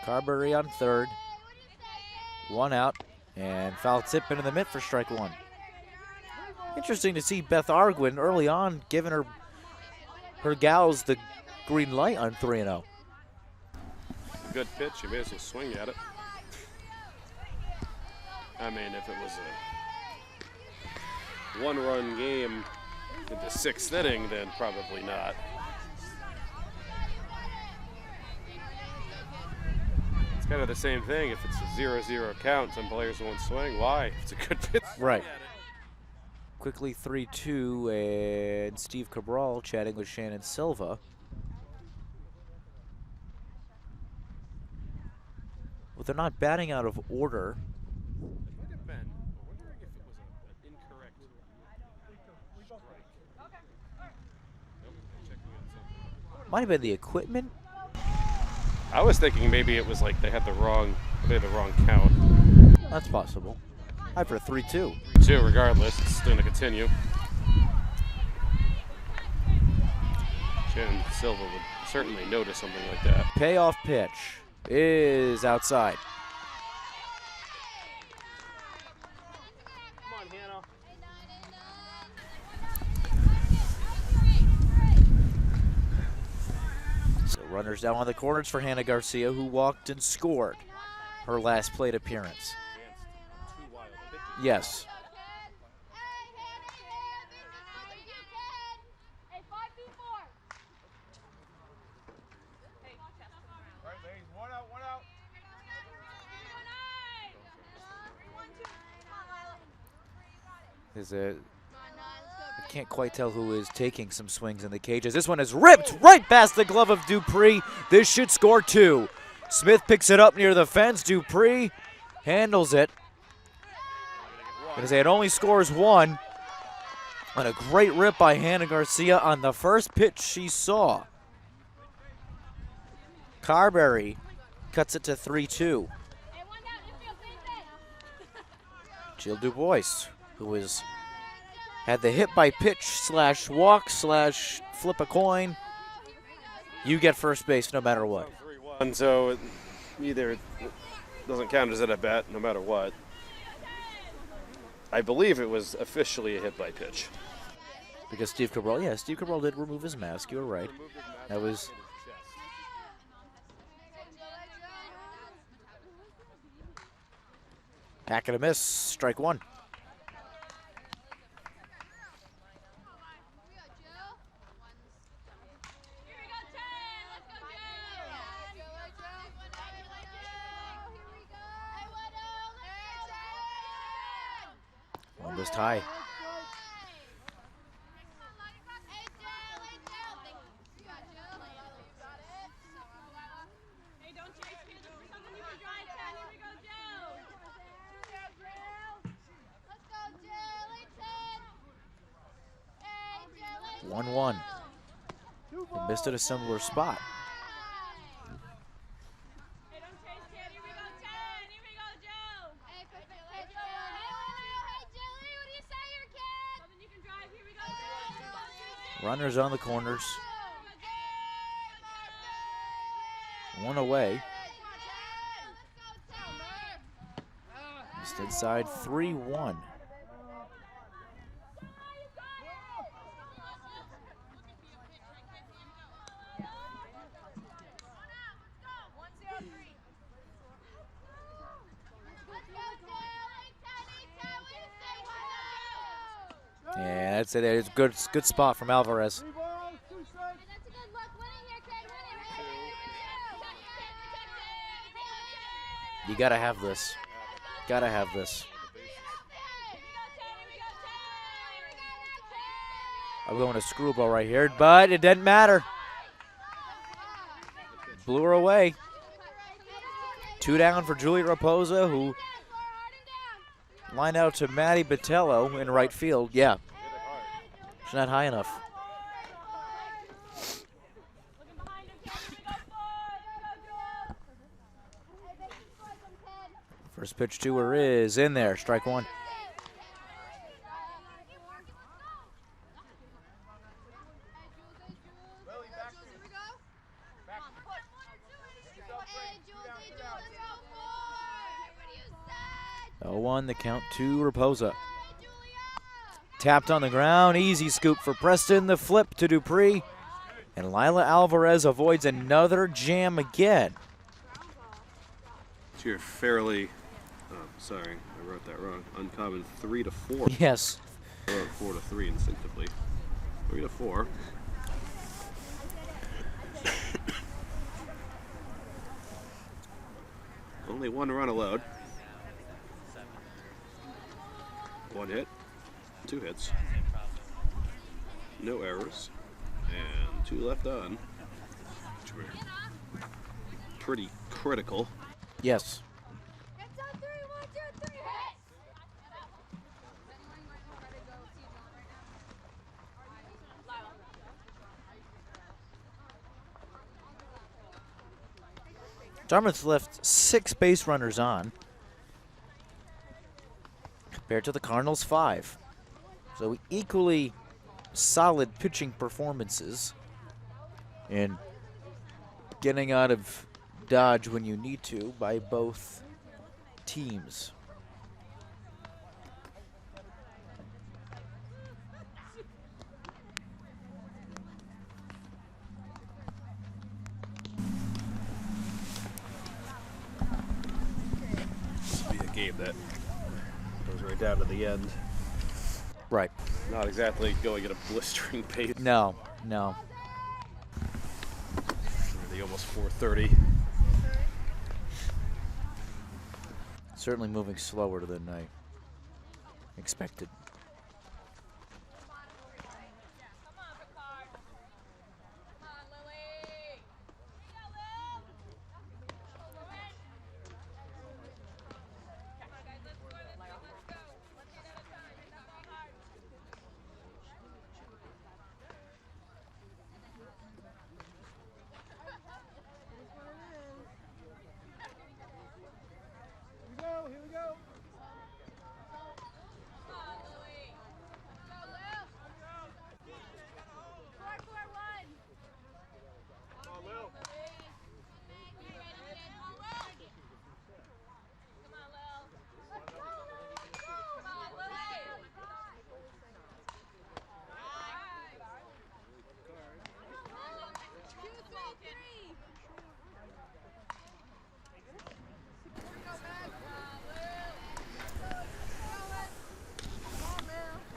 Carberry on third. One out, and foul tip into the mitt for strike one. Interesting to see Beth Arguin early on giving her gals the green light on 3-0. Good pitch, you may as well swing at it. I mean, if it was a one-run game in the 6th inning, then probably not. It's kind of the same thing. If it's a 0-0 count, some players won't swing. Why? It's a good pitch. Right. Quickly 3-2, and Steve Cabral chatting with Shannon Silva. Well, they're not batting out of order. It might have been. I'm wondering if it was an incorrect strike. Nope, checking on something. Might have been the equipment. I was thinking maybe it was like they had the wrong count. That's possible. High for 3-2. 2 regardless, it's going to continue. Shannon Silva would certainly notice something like that. Payoff pitch is outside. Come on, Hannah. So runners down on the corners for Hannah Garcia, who walked and scored her last plate appearance. Yes. I can't quite tell who is taking some swings in the cages. This one is ripped right past the glove of Dupree. This should score 2. Smith picks it up near the fence. Dupree handles it. Because it only scores 1. And a great rip by Hannah Garcia on the first pitch she saw. Carberry cuts it to 3-2. Jill Dubois, who had the hit by pitch / walk / flip a coin. You get first base no matter what. And so either it doesn't count as an at-bat no matter what. I believe it was officially a hit by pitch. Because Steve Cabral did remove his mask. You were right. That was. Hack and a miss. Strike 1. Almost high. One. They missed at a similar spot. Runners on the corners. 1 away. Just inside 3-1. Yeah, that's it. It's good spot from Alvarez. You gotta have this. Gotta have this. I'm going to screwball right here, but it didn't matter. Blew her away. 2 down for Juliet Raposa, who lined out to Maddie Botello in right field. Yeah. She's not high enough. First pitch to her is in there. Strike 1. 0-1, the count to Raposa. Tapped on the ground, easy scoop for Preston, the flip to Dupree. And Lila Alvarez avoids another jam again. So you're fairly, sorry, I wrote that wrong. Uncommon 3-4. Yes. I wrote 4-3 instinctively. 3-4. Only one run allowed. 1 hit, 2 hits, no errors, and 2 left on, which were pretty critical. Yes. Dartmouth left 6 base runners on, compared to the Cardinals' 5. So equally solid pitching performances and getting out of dodge when you need to by both teams. This will be a game that goes right down to the end. Right. Not exactly going at a blistering pace. No, no. The almost 4:30. Certainly moving slower than I expected.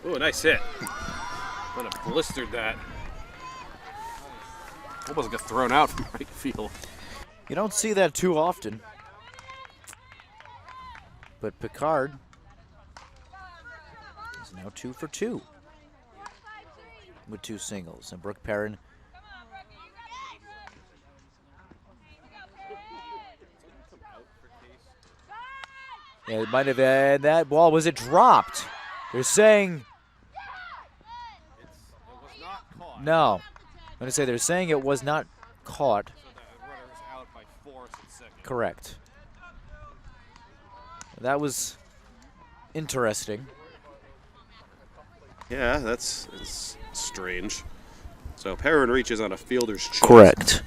Oh, nice hit. What a blistered that. Almost got thrown out from right field. You don't see that too often. But Picard is now 2 for 2 with 2 singles. And Brooke Perrin yeah, it might have been that ball. Was it dropped? They're saying It was not caught. no. I'm going to say they're saying it was not caught. So the runner was out by 4 and second. Correct. That was interesting. Yeah, it's strange. So Perrin reaches on a fielder's chest. Correct.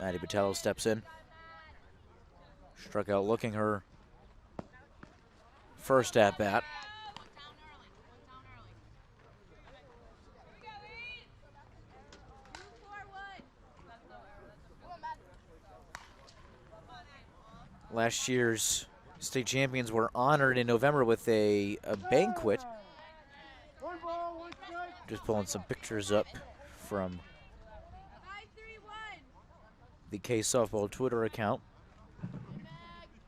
Maddie Botello steps in. Struck out looking her first at bat. Last year's state champions were honored in November with a banquet. Just pulling some pictures up from the K Softball Twitter account.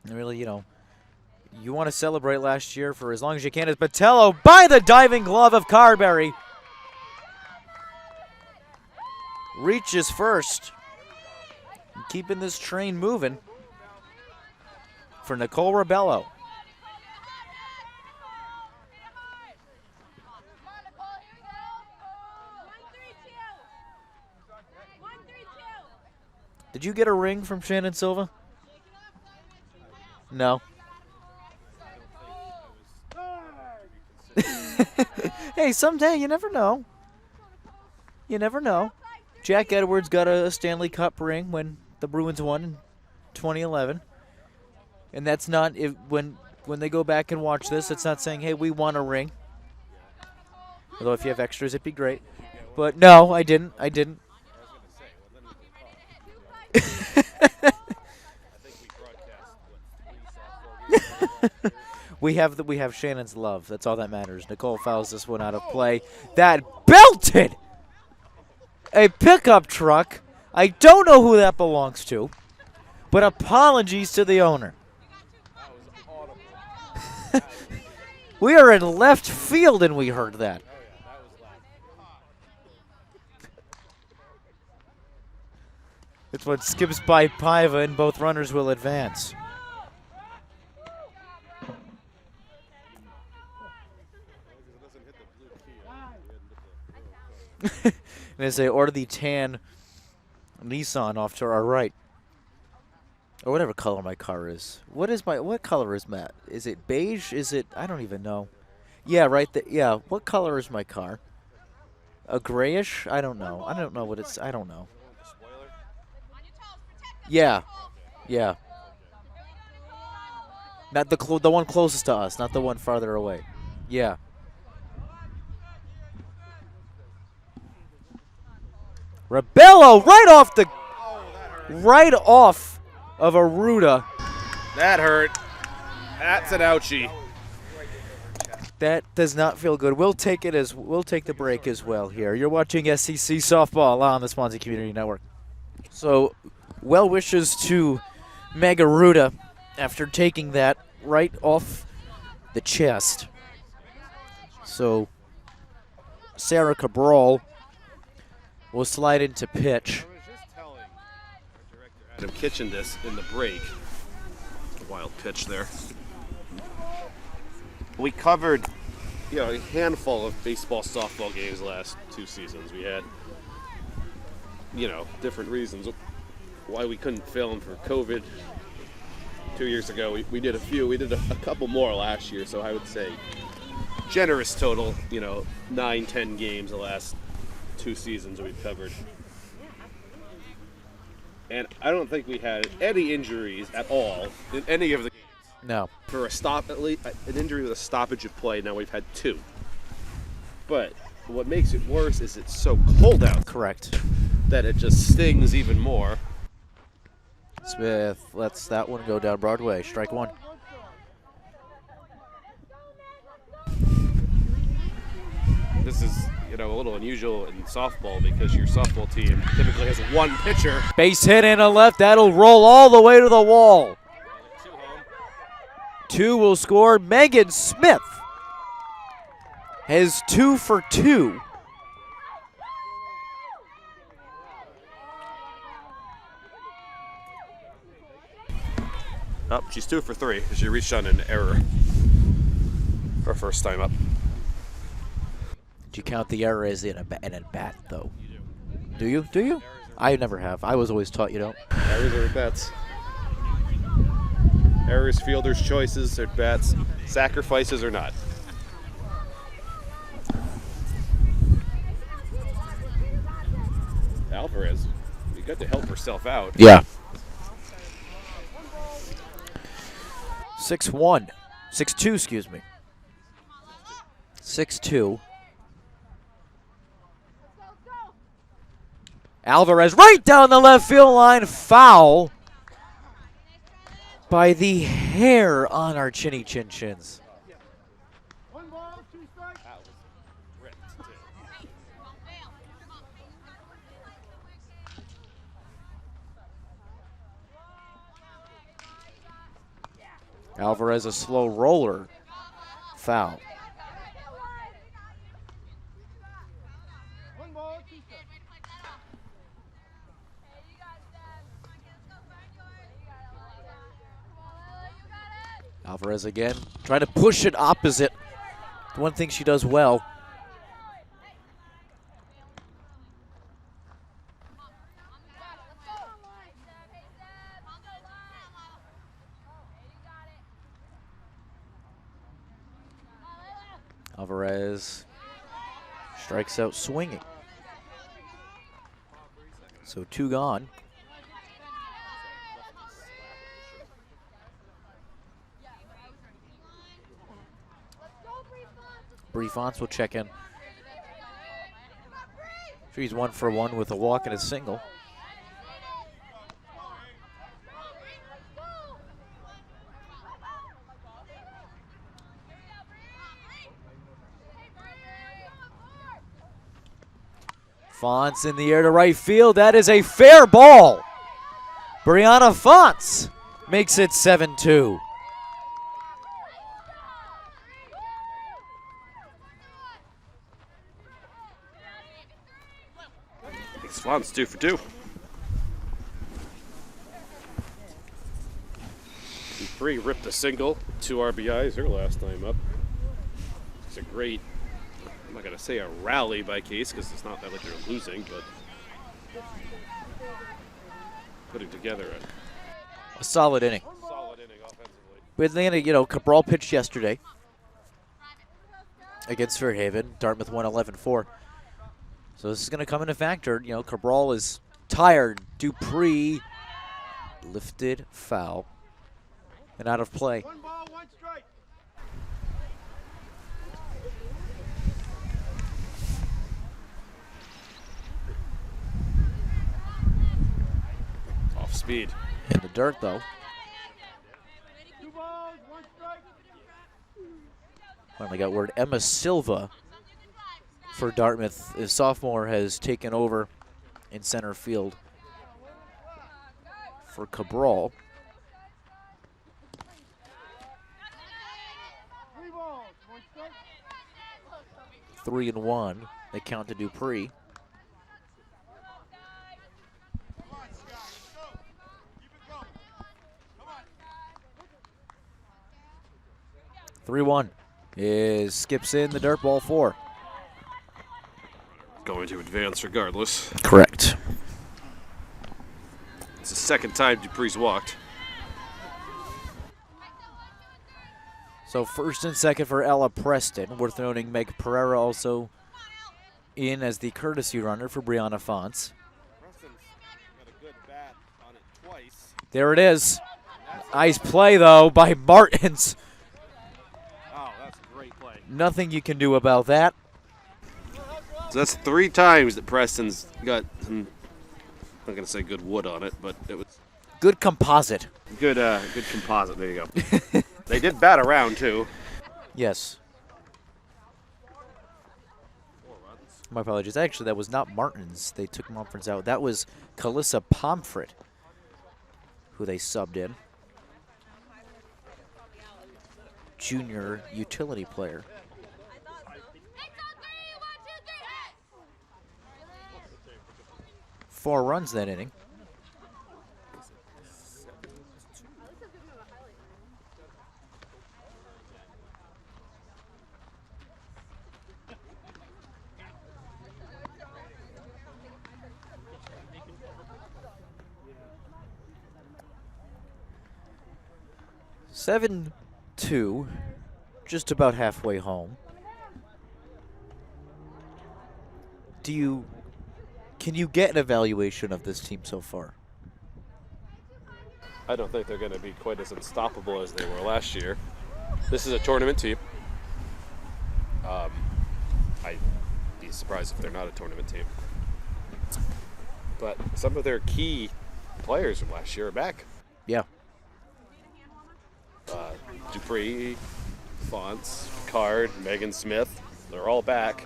And really, you want to celebrate last year for as long as you can. As Botello by the diving glove of Carberry. Reaches first. Keeping this train moving for Nicole Rebello. Did you get a ring from Shannon Silva? No. Hey, someday, you never know. You never know. Jack Edwards got a Stanley Cup ring when the Bruins won in 2011. And that's not when they go back and watch this, it's not saying, hey, we won a ring. Although if you have extras, it'd be great. But no, I didn't. We have Shannon's love. That's all that matters. Nicole fouls this one out of play. That belted a pickup truck. I don't know who that belongs to, but apologies to the owner. We are in left field and we heard that. It's what skips by Paiva and both runners will advance. I'm going to say, or the tan Nissan off to our right. Or whatever color my car is. What color is Matt? Is it beige? Is it, I don't even know. Yeah, right there. Yeah, what color is my car? A grayish? I don't know. I don't know what it's, I don't know. Yeah. Yeah. Not the one closest to us, not the one farther away. Yeah. Rebello right off of Aruda. That hurt. That's an ouchie. That does not feel good. We'll take the break as well here. You're watching SEC softball on the Swansea Community Network. So, well wishes to Meg Aruda after taking that right off the chest. So, Sarah Cabral will slide into pitch. I was just telling our director Adam Kitchen this in the break. A wild pitch there. We covered, a handful of baseball, softball games the last 2 seasons. We had, different reasons why we couldn't film for COVID. 2 years ago, we did a few. We did a couple more last year, so I would say generous total, 9, 10 games the last 2 seasons we've covered. And I don't think we had any injuries at all in any of the games. No. For an injury with a stoppage of play, now we've had 2. But what makes it worse is it's so cold out. Correct. That it just stings even more. Smith lets that one go down Broadway. Strike one. This is, a little unusual in softball because your softball team typically has one pitcher. Base hit in a left. That'll roll all the way to the wall. 2 home. 2 will score. Megan Smith has 2 for 2. Oh, she's 2 for 3 because she reached on an error. Her first time up. Do you count the error as an at bat, though? Do you? Do you? I never have. I was always taught you don't. Errors are at bats. Errors, fielders' choices, at bats, sacrifices or not. Alvarez, you got to help herself out. Yeah. 6-1. 6-2, excuse me. 6-2. Alvarez right down the left field line. Foul by the hair on our chinny chin chins. That was ripped, too. Alvarez a slow roller. Foul. Alvarez again, trying to push it opposite. The one thing she does well. Alvarez strikes out swinging. So 2 gone. Bree Fonts will check in. She's 1 for 1 with a walk and a single. Fonts in the air to right field. That is a fair ball. Brianna Fonts makes it 7-2. Fonts 2 for 2. Dupree ripped a single, 2 RBIs her last time up. It's a great, I'm not going to say a rally by Case because it's not that like they're losing, but putting together a solid inning. Solid inning offensively. With Atlanta, Cabral pitched yesterday against Fairhaven. Dartmouth won 11-4. So this is going to come into factor. Cabral is tired. Dupree lifted foul and out of play. 1 ball, 1 strike. Off speed. In the dirt, though. 2 balls, 1 strike. Finally got word. Emma Silva for Dartmouth, the sophomore, has taken over in center field for Cabral. 3 balls, 1 strike. 3-1. They count to Dupree. Come on, Scott, go. Keep it going. Come on. 3-1 skips in the dirt ball 4. Going to advance regardless. Correct. It's the second time Dupree's walked. So first and second for Ella Preston. Worth noting Meg Pereira also in as the courtesy runner for Brianna Fonts. Preston's got a good bat on it twice. There it is. Nice play, though, by Martins. Oh, that's a great play. Nothing you can do about that. So that's 3 times that Preston's got some, I'm not going to say good wood on it, but it was Good composite. good composite. There you go. They did bat around, too. Yes. My apologies. Actually, that was not Martins. They took Mumford's out. That was Calissa Pomfret, who they subbed in. Junior utility player. Four runs that inning. Seven, 2, just about halfway home. Can you get an evaluation of this team so far? I don't think they're going to be quite as unstoppable as they were last year. This is a tournament team. I'd be surprised if they're not a tournament team. But some of their key players from last year are back. Yeah. Dupree, Fonts, Card, Megan Smith, they're all back.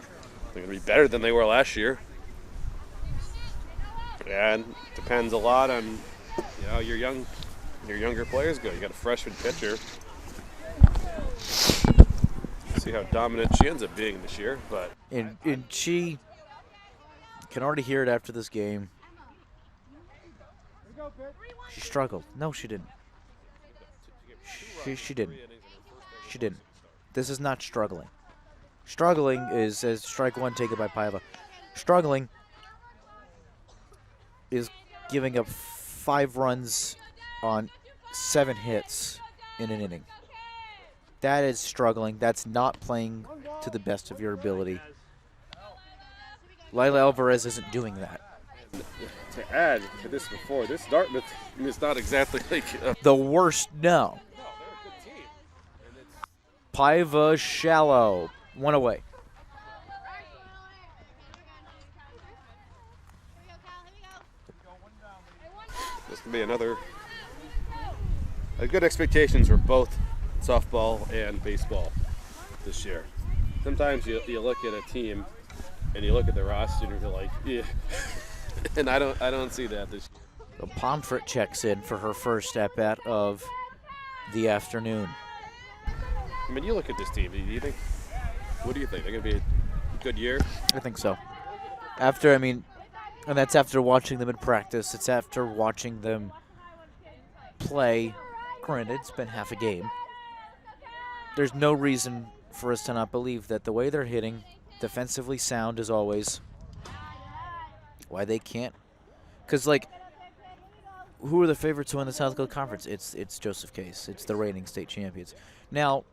They're going to be better than they were last year. And depends a lot on your younger players go. You got a freshman pitcher. See how dominant she ends up being this year, but And she can already hear it after this game. She struggled. No, she didn't. She didn't. She didn't. This is not struggling. Struggling is as strike one taken by Paiva. Struggling is giving up 5 runs on 7 hits in an inning. That is struggling. That's not playing to the best of your ability. Lila Alvarez isn't doing that. to add to this before, this Dartmouth is not exactly like The worst, no. they're a good team. And it's Paiva shallow. One away. This can be another. Good expectations for both softball and baseball this year. Sometimes you look at a team and you look at the roster and you're like, yeah. And I don't see that this year. So Pomfret checks in for her first at-bat of the afternoon. I mean, you look at this team. What do you think? They're going to be a good year? I think so. And that's after watching them in practice. It's after watching them play. Granted, it's been half a game. There's no reason for us to not believe that the way they're hitting, defensively sound as always, why they can't. Because, who are the favorites to win the South Dakota Conference? It's Joseph Case. It's the reigning state champions. Now,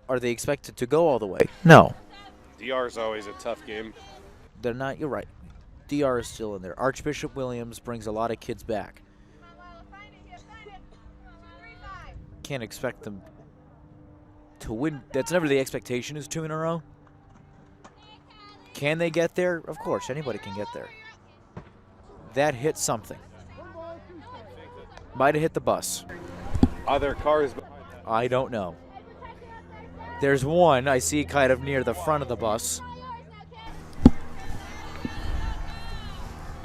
are they expected to go all the way? No. DR is always a tough game. They're not. You're right. DR is still in there. Archbishop Williams brings a lot of kids back. Can't expect them to win. That's never the expectation, is 2 in a row. Can they get there? Of course, anybody can get there. That hit something. Might have hit the bus. Are there cars behind that? I don't know. There's one I see kind of near the front of the bus.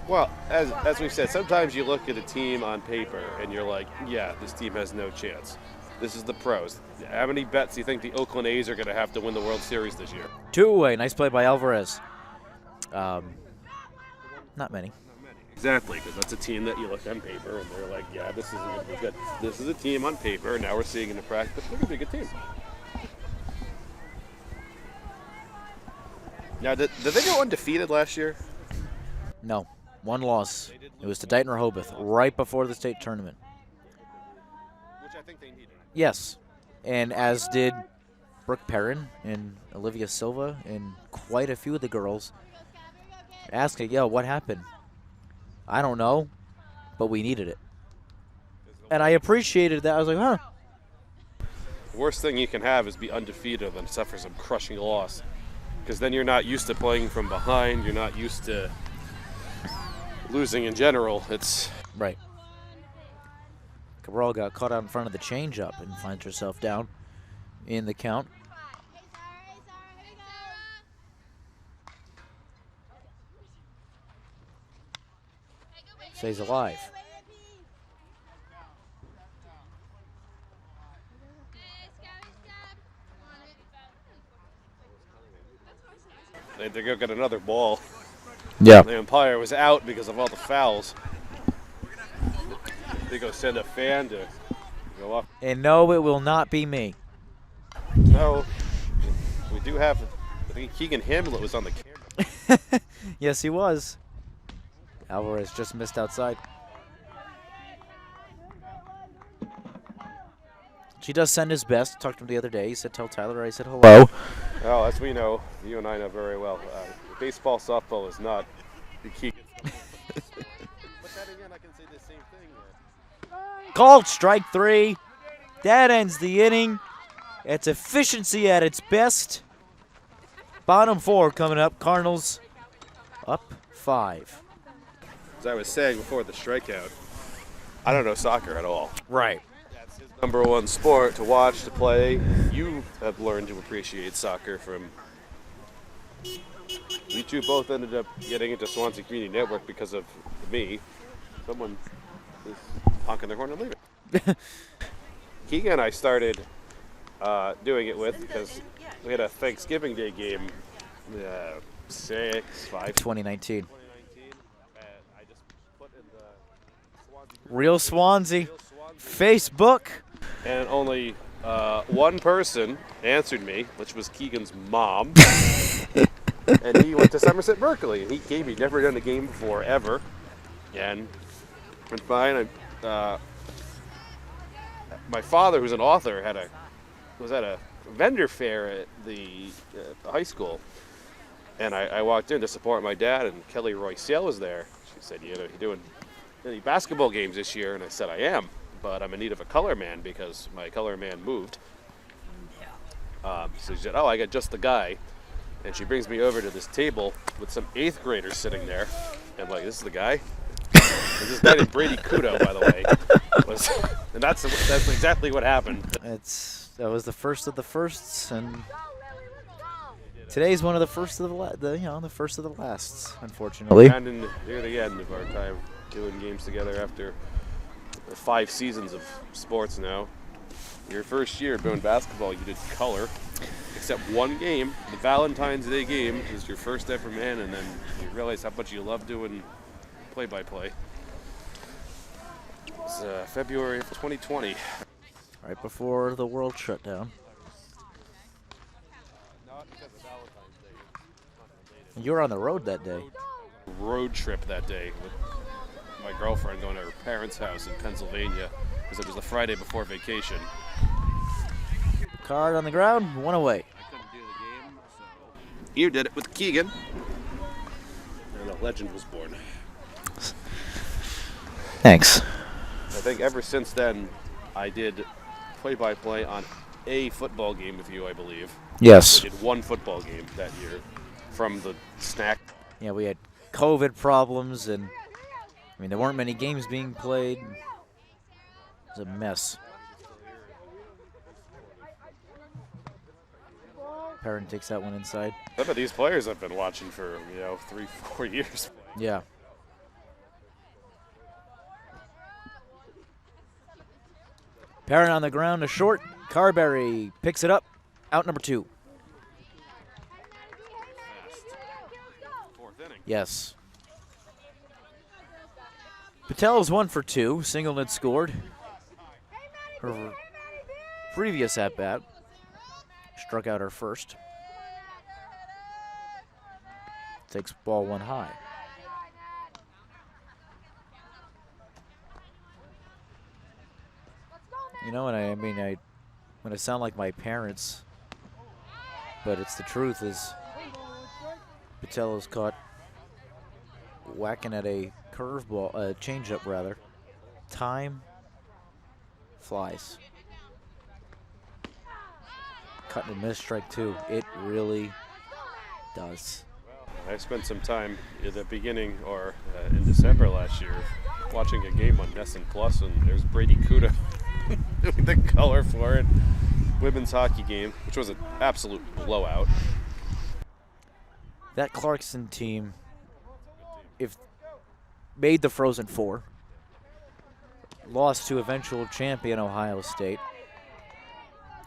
Well, as we've said, sometimes you look at a team on paper and you're like, yeah, this team has no chance. This is the pros. How many bets do you think the Oakland A's are going to have to win the World Series this year? 2 away. Nice play by Alvarez. Not many. Exactly, because that's a team that you look on paper and they're like, yeah, this isn't going to be good. This is a team on paper, and now we're seeing in the practice, they're going to be a good team. Now, did they go undefeated last year? No. 1 loss. It was to Dighton Rehoboth right before the state tournament. Which I think they needed. Yes. And as did Brooke Perrin and Olivia Silva and quite a few of the girls. Asking, what happened? I don't know, but we needed it. And I appreciated that. I was like, huh. The worst thing you can have is be undefeated and suffer some crushing loss. Because then you're not used to playing from behind. You're not used to losing in general. It's right. Cabral got caught out in front of the changeup and finds herself down in the count. Stays alive. they had to go get another ball. Yeah. The umpire was out because of all the fouls. They go send a fan to go up. And no, it will not be me. No, we do have. I think Keegan Hamlet was on the camera. Yes, he was. Alvarez just missed outside. She does send his best. Talked to him the other day. He said, tell Tyler I said hello. Well, as we know, you and I know very well, baseball, softball is not the Keegan. But then again, I can say the same thing. Called strike 3. That ends the inning. It's efficiency at its best. Bottom 4 coming up. Cardinals up 5. As I was saying before the strikeout, I don't know soccer at all. Right. That's his number one sport to watch, to play. You have learned to appreciate soccer from. We two both ended up getting into Swansea Community Network because of me. Someone is honking their horn and leaving. Keegan and I started doing it with because we had a Thanksgiving Day game, 2019. 2019. I just put in the Swansea Real Swansea Facebook. And only one person answered me, which was Keegan's mom. And he went to Somerset Berkeley. And he came. He'd never done a game before, ever. And went fine. My father, who's an author, was at a vendor fair at the high school. And I walked in to support my dad, and Kelly Royciel was there. She said, you doing any basketball games this year? And I said, I am, but I'm in need of a color man because my color man moved. So she said, I got just the guy. And she brings me over to this table with some 8th graders sitting there. And like, this is the guy. There's this guy named Brady Kudo, by the way. And that's exactly what happened. That was the first of the firsts, and today's one of the first of the first of the lasts, unfortunately. And near the end of our time doing games together after 5 seasons of sports now. Your first year doing basketball, you did color, except one game, the Valentine's Day game, was your first ever man, and then you realized how much you love doing play-by-play. It was February of 2020. Right before the world shut down. You were on the road that day. Road trip that day with my girlfriend going to her parents' house in Pennsylvania because it was the Friday before vacation. Card on the ground, 1 away. I couldn't do the game, so you did it with Keegan, and a legend was born. Thanks. I think ever since then, I did play-by-play on a football game with you, I believe. Yes. I did one football game that year from the snack. Yeah, we had COVID problems, and I mean there weren't many games being played. It was a mess. Parent takes that one inside. Some of these players I've been watching for 3-4 years. Yeah. Parent on the ground, a short. Carberry picks it up. Out number 2. Fourth inning. Yes. Patel's 1 for 2. Singleton scored. Her previous at-bat. Struck out her first. Takes ball 1 high. You know, and I'm going to sound like my parents, but it's the truth, is Patello's caught whacking at a curveball, a changeup rather. Time flies. Cut and miss, strike 2. It really does. I spent some time at the beginning or in December last year watching a game on Nesson Plus, and there's Brady Kuda doing the color for it. Women's hockey game, which was an absolute blowout. That Clarkson team, if made the Frozen Four, lost to eventual champion Ohio State.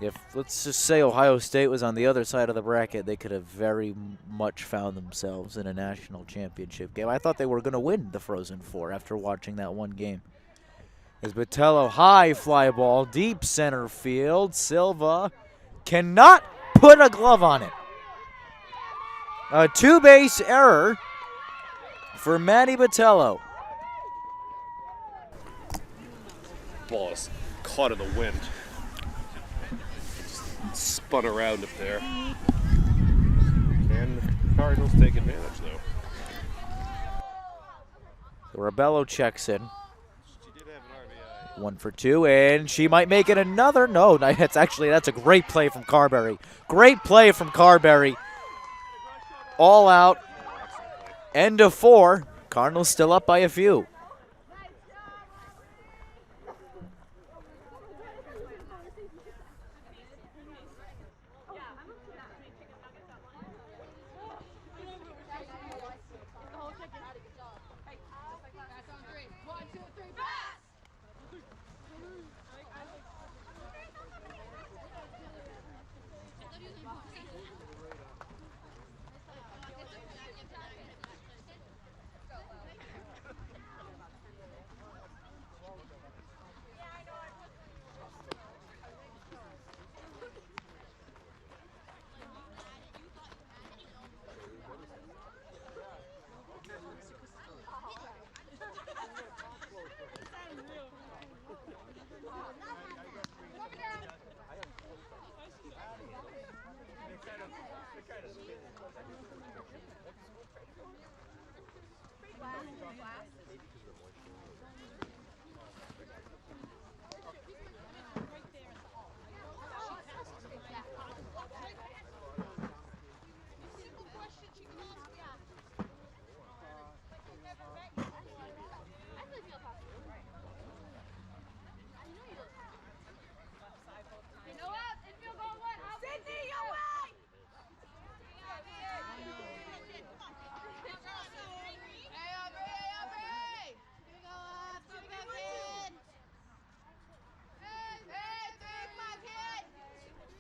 If, let's just say, Ohio State was on the other side of the bracket, they could have very much found themselves in a national championship game. I thought they were going to win the Frozen Four after watching that one game. As Botello, high fly ball, deep center field. Silva cannot put a glove on it. A 2-base error for Matty Botello. Ball is caught in the wind. Spun around up there. Can the Cardinals take advantage, though? Rabello checks in. 1 for 2, and she might make it another. No, that's a great play from Carberry. Great play from Carberry. All out. End of 4. Cardinals still up by a few.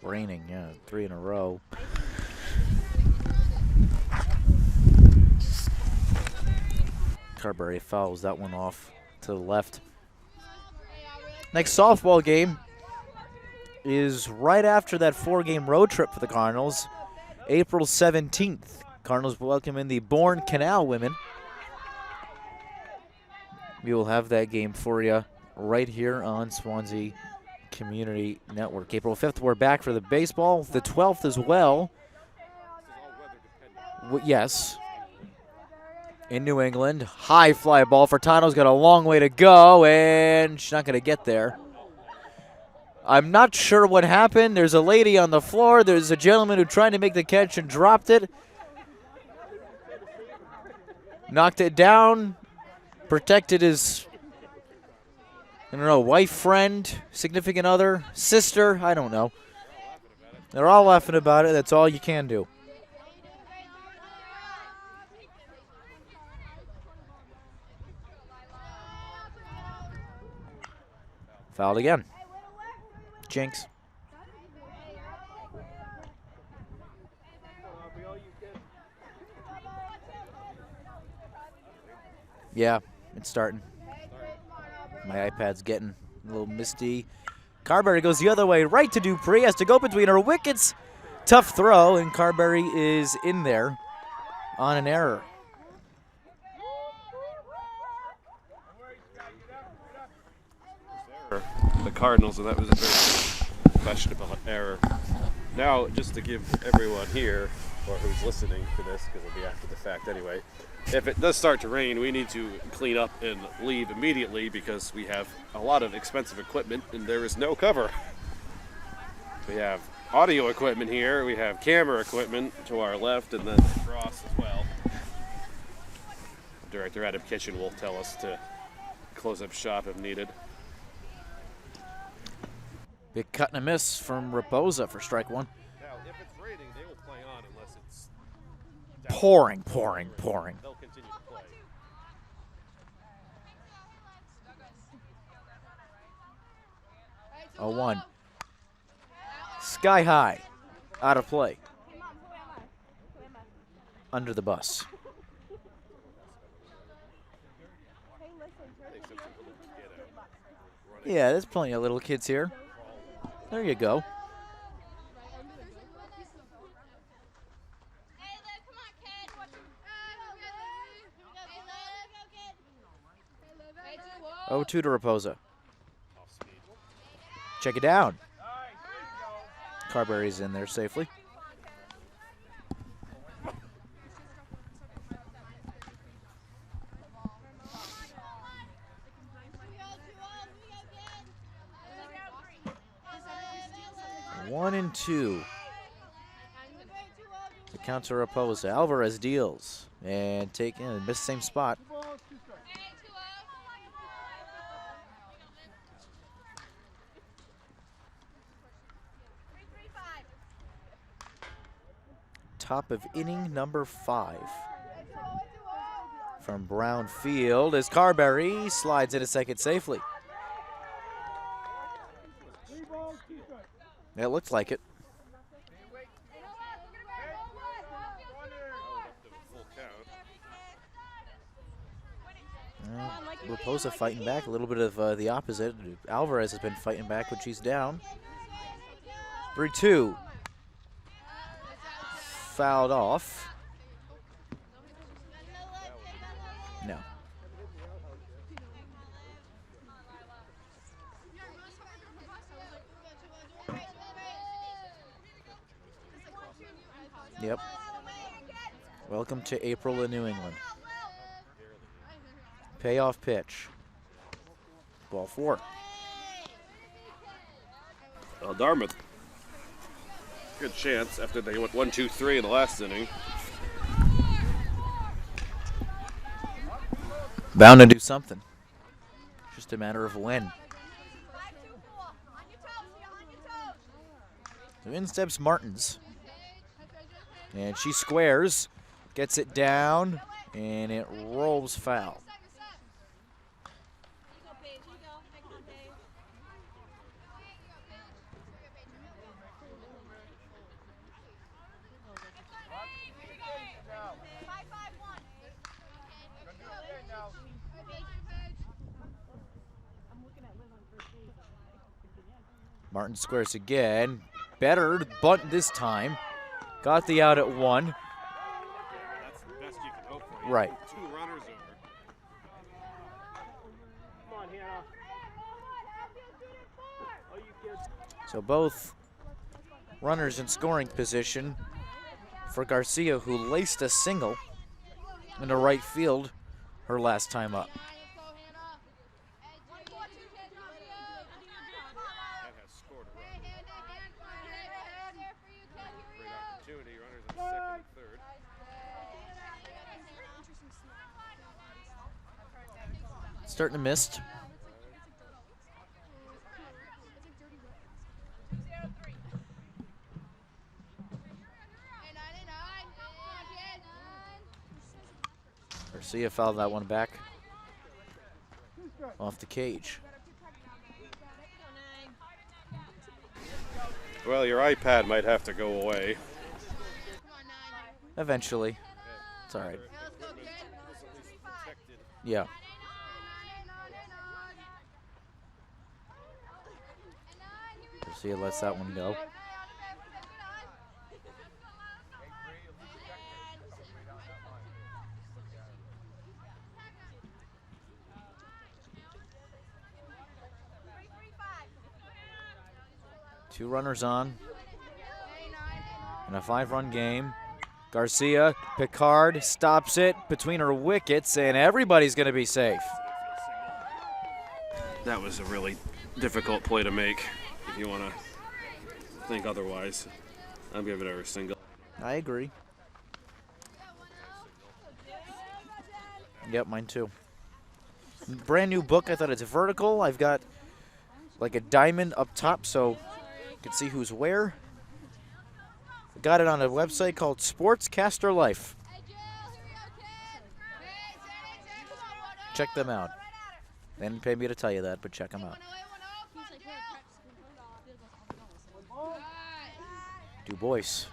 Raining, yeah, 3 in a row. Carberry fouls that one off to the left. Next softball game is right after that 4-game road trip for the Cardinals. April 17th. Cardinals welcome in the Bourne Canal women. We will have that game for you right here on Swansea Community Network. April 5th, we're back for the baseball. The 12th as well. Yes. In New England. High fly ball. Furtano's got a long way to go, and she's not going to get there. I'm not sure what happened. There's a lady on the floor. There's a gentleman who tried to make the catch and dropped it. Knocked it down. Protected his, I don't know, wife, friend, significant other, sister, I don't know. They're all laughing about it. That's all you can do. Fouled again. Jinx. Yeah, it's starting. My iPad's getting a little misty. Carberry goes the other way, right to Dupree. Has to go between her wickets. Tough throw, and Carberry is in there on an error. The Cardinals, and that was a very questionable error. Now, just to give everyone here, or who's listening to this, because it'll be after the fact anyway, if it does start to rain, we need to clean up and leave immediately because we have a lot of expensive equipment and there is no cover. We have audio equipment here, we have camera equipment to our left, and then across as well. Director Adam Kitchen will tell us to close up shop if needed. Big cut and a miss from Raposa for strike one. Now, if it's raining, they will play on unless it's Pouring. They'll continue to play. A 1. Sky high. Out of play. Under the bus. Yeah, there's plenty of little kids here. There you go. Oh, 2 to Raposa. Check it down. Carberry's in there safely. One and 2. The count to Raposa. Alvarez deals and missed same spot. Top of inning number 5. From Brown Field as Carberry slides into second safely. It looks like it. Raposa fighting back, a little bit of the opposite. Alvarez has been fighting back when she's down. 3-2. Fouled off. No. Yep. Welcome to April in New England. Payoff pitch. Ball 4. Well, Dartmouth, good chance after they went 1-2-3 in the last inning. Bound to do something. Just a matter of when. So in steps Martins. And she squares, gets it down, and it rolls foul. Martin squares again. Better bunt this time. Got the out at 1. That's the best you can hope for. Right. 2 runners over. So both runners in scoring position for Garcia, who laced a single into right field her last time up. That has scored a run. Great opportunity. Runners in second and third. Starting to miss. Garcia fouled that one back off the cage. Well, your iPad might have to go away. Eventually. It's all right. Yeah. Garcia lets that one go. Two runners on in a 5-run game. Garcia, Picard stops it between her wickets, and everybody's going to be safe. That was a really difficult play to make. If you want to think otherwise, I'm giving her a single. I agree. Yep, mine too. Brand new book. I thought it's vertical. I've got like a diamond up top so you can see who's where. Got it on a website called Sportscaster Life. Check them out. They didn't pay me to tell you that, but check them out. Du Bois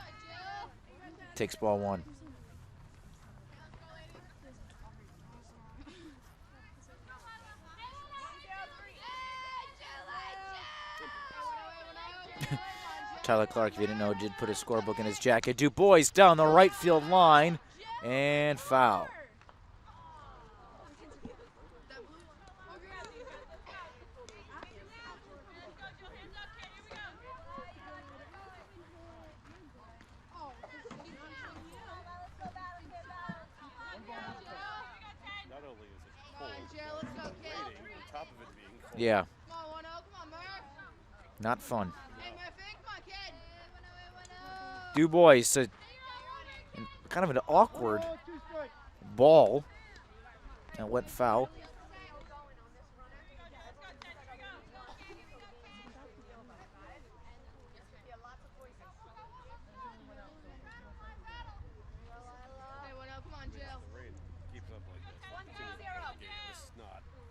takes ball 1. Tyler Clark, if you didn't know, did put his scorebook in his jacket. Du Bois down the right field line and foul. Not only is it cold, raining, on top of it being cold. Yeah. Not fun. Du Bois, kind of an awkward ball that went foul.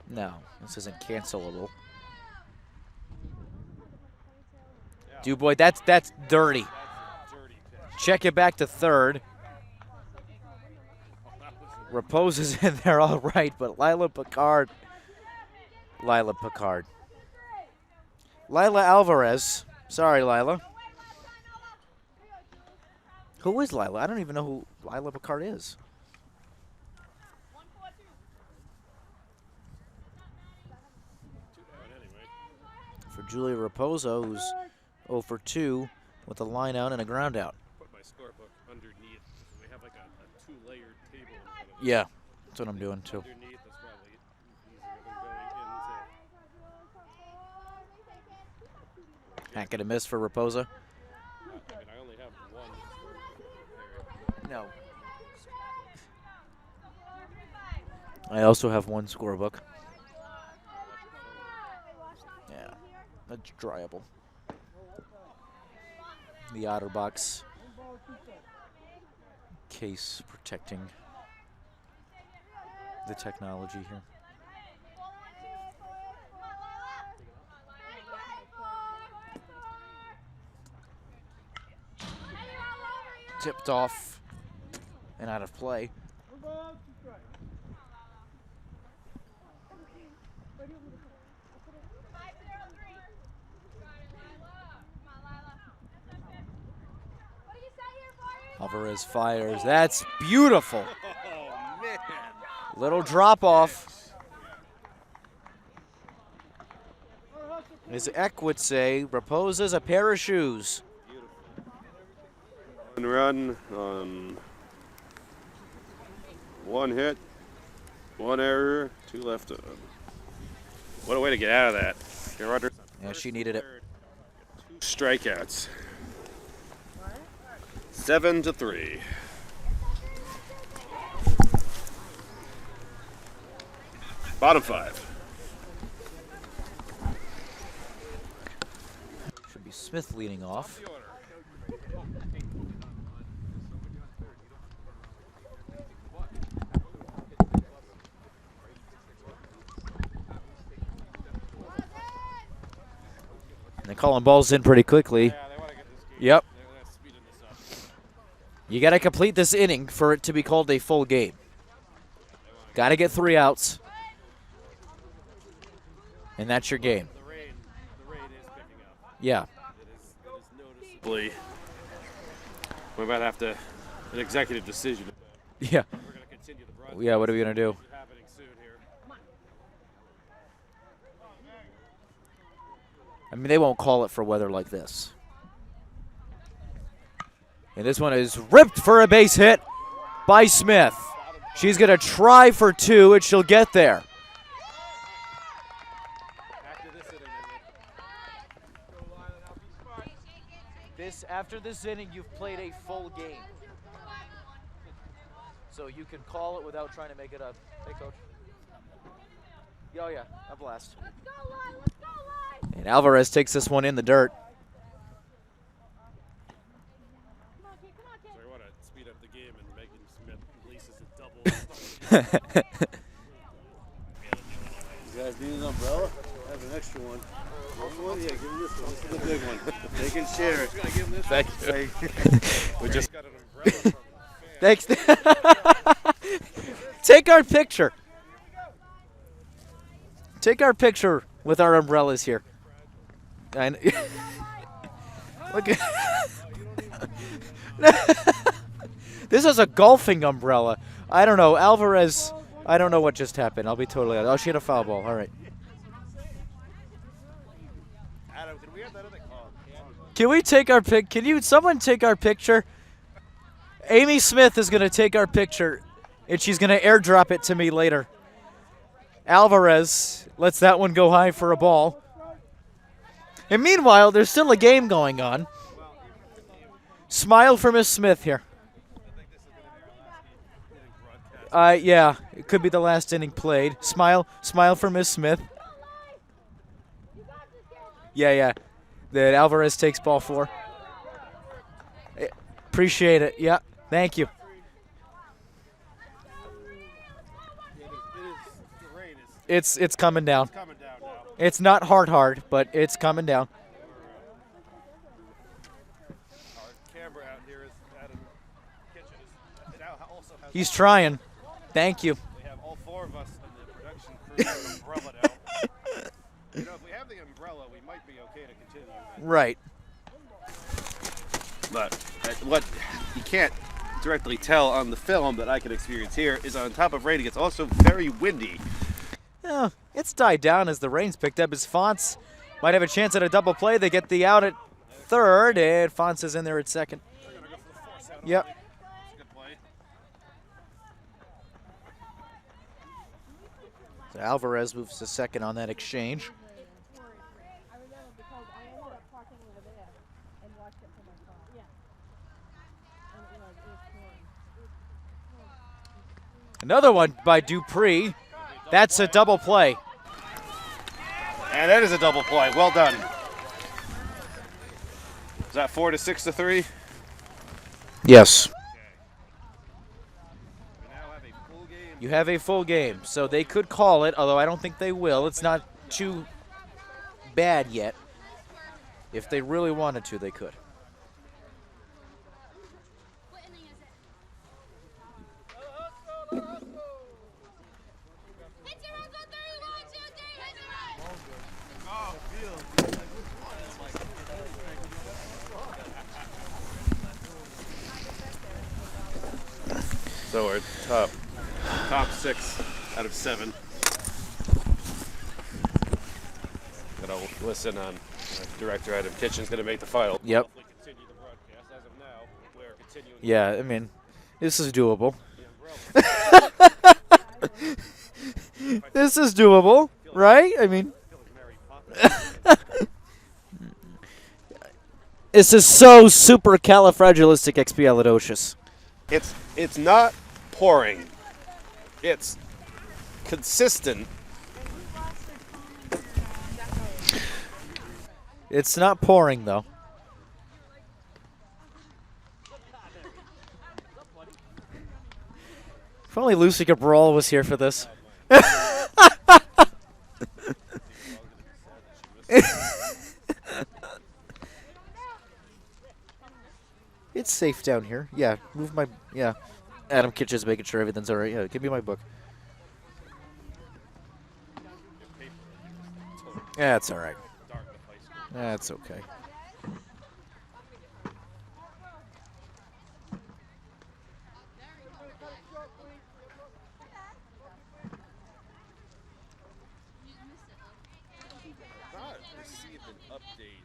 No, this isn't cancelable. Du Bois, that's dirty. Check it back to third. Repose is in there all right, but Lila Picard. Lila Alvarez. Sorry, Lila. Who is Lila? I don't even know who Lila Picard is. For Julia Raposo, who's 0 for 2 with a line out and a ground out. Put my scorebook underneath. We have like a 2-layered table. Yeah, that's what I'm doing too. Underneath, that's probably easier than going into. Not gonna miss for Raposa. I mean, I only have one scorebook. No. I also have one scorebook. Yeah, that's dryable. The OtterBox case protecting the technology here. Tipped off and out of play. Alvarez fires. That's beautiful. Oh, man. Little drop off. As Eck would say, reposes a pair of shoes. One run on one hit, one error, two left. What a way to get out of that. Yeah, she needed it. Two strikeouts. 7-3. Bottom 5. Should be Smith leading off. And they're calling balls in pretty quickly. Yep. You got to complete this inning for it to be called a full game. Got to get 3 outs. And that's your game. The rain is picking up. Yeah. It is noticeably. We're about to have to an executive decision. Yeah. We're going to continue the broadcast. Yeah, what are we going to do? Happening soon here. I mean, they won't call it for weather like this. And this one is ripped for a base hit by Smith. She's going to try for 2, and she'll get there. After this inning, you've played a full game. So you can call it without trying to make it up. Hey, Coach. Oh, yeah, a blast. Let's go, Lyle. Let's go, Lyle. And Alvarez takes this one in the dirt. Come on, kid. Come on, kid. So I want to speed up the game and making Smith releases a double. You guys need an umbrella? I have an extra one. One? Yeah, give me this one. This is the big one. They can share it. Thank you. We just got an umbrella from Thanks. Take our picture. Take our picture with our umbrellas here. And look at this is a golfing umbrella. I don't know. Alvarez, I don't know what just happened. I'll be totally honest. Oh, she hit a foul ball. All right. Adam, can we have that other call? Can we take our pic? Can someone take our picture? Amy Smith is going to take our picture, and she's going to airdrop it to me later. Alvarez lets that one go high for a ball. And meanwhile, there's still a game going on. Smile for Miss Smith here. Yeah, it could be the last inning played. Smile for Miss Smith. Yeah. That Alvarez takes ball 4. Appreciate it. Yeah, thank you. It's coming down. Coming down now. It's not hard, but it's coming down. Our camera out here is Adam Kitchen. It also has He's trying. Thank you. We have all 4 of us in the production crew with an umbrella now. You know, if we have the umbrella, we might be okay to continue. Right. But what you can't directly tell on the film that I can experience here is on top of raining, it's also very windy. Yeah, it's died down as the rain's picked up. As Fonts might have a chance at a double play. They get the out at third, and Fonts is in there at second. They're going to go for the force out. Yep. It's a good play. So Alvarez moves to second on that exchange. I remember because I ended up parking over there and watched it from my car. Yeah. And it was pouring. Another one by Dupree. That's a double play. And that is a double play. Well done. Is that 4 to 6 to 3? Yes. We now have a full game. You have a full game, so they could call it, although I don't think they will. It's not too bad yet. If they really wanted to, they could. So we're top 6 out of 7. Gotta listen on Director Adam Kitchen's gonna make the final. Yep. Hopefully continue the broadcast. As of now, we're continuing. Yeah, I mean, this is doable. This is doable, right? I mean, this is so supercalifragilisticexpialidocious. It's not pouring. It's consistent. It's not pouring, though. If only Lucy Cabral was here for this. It's safe down here. Yeah, move my... Yeah. Adam Kitchen's making sure everything's all right. Yeah, give me my book. Yeah, that's all right. Dartmouth High School. That's okay. Not received an update.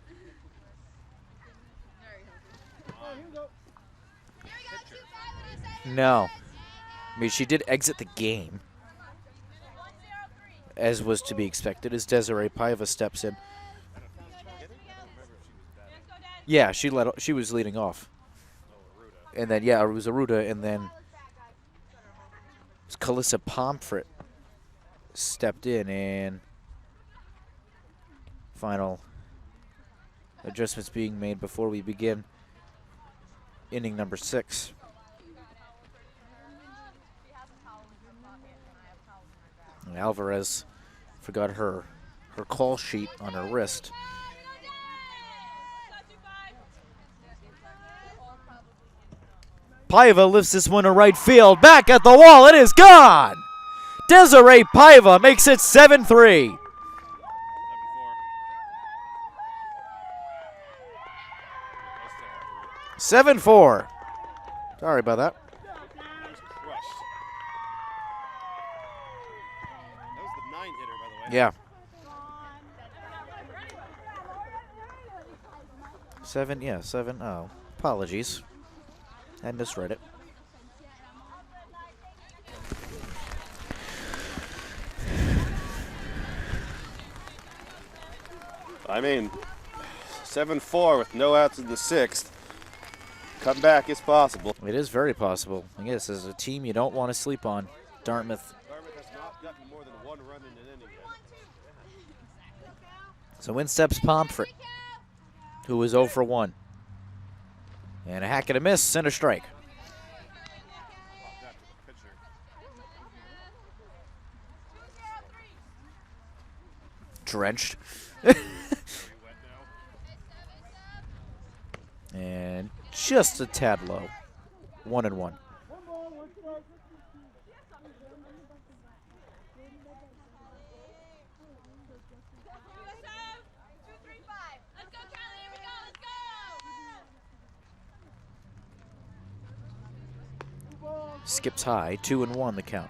No. I mean, she did exit the game, as was to be expected, as Desiree Paiva steps in. Yeah, she was leading off. And then, yeah, it was Aruda, and then Calissa Pomfret stepped in, and final adjustments being made before we begin inning number 6. And Alvarez forgot her call sheet on her wrist. Paiva lifts this one to right field. Back at the wall. It is gone. Desiree Paiva makes it 7-3. 7-4. Sorry about that. That was the 9-hitter, by the way. Yeah. 7, yeah, 7. Oh, apologies. I misread it. I mean, 7-4 with no outs in the 6th. Comeback is possible. It is very possible. I guess as a team you don't want to sleep on. Dartmouth. Dartmouth has not gotten more than 1 run in an inning yet. So in steps Pomfret, who was 0 for 1. And a hack and a miss, center strike. Drenched. And just a tad low. 1-1. Skips high, 2-1 the count.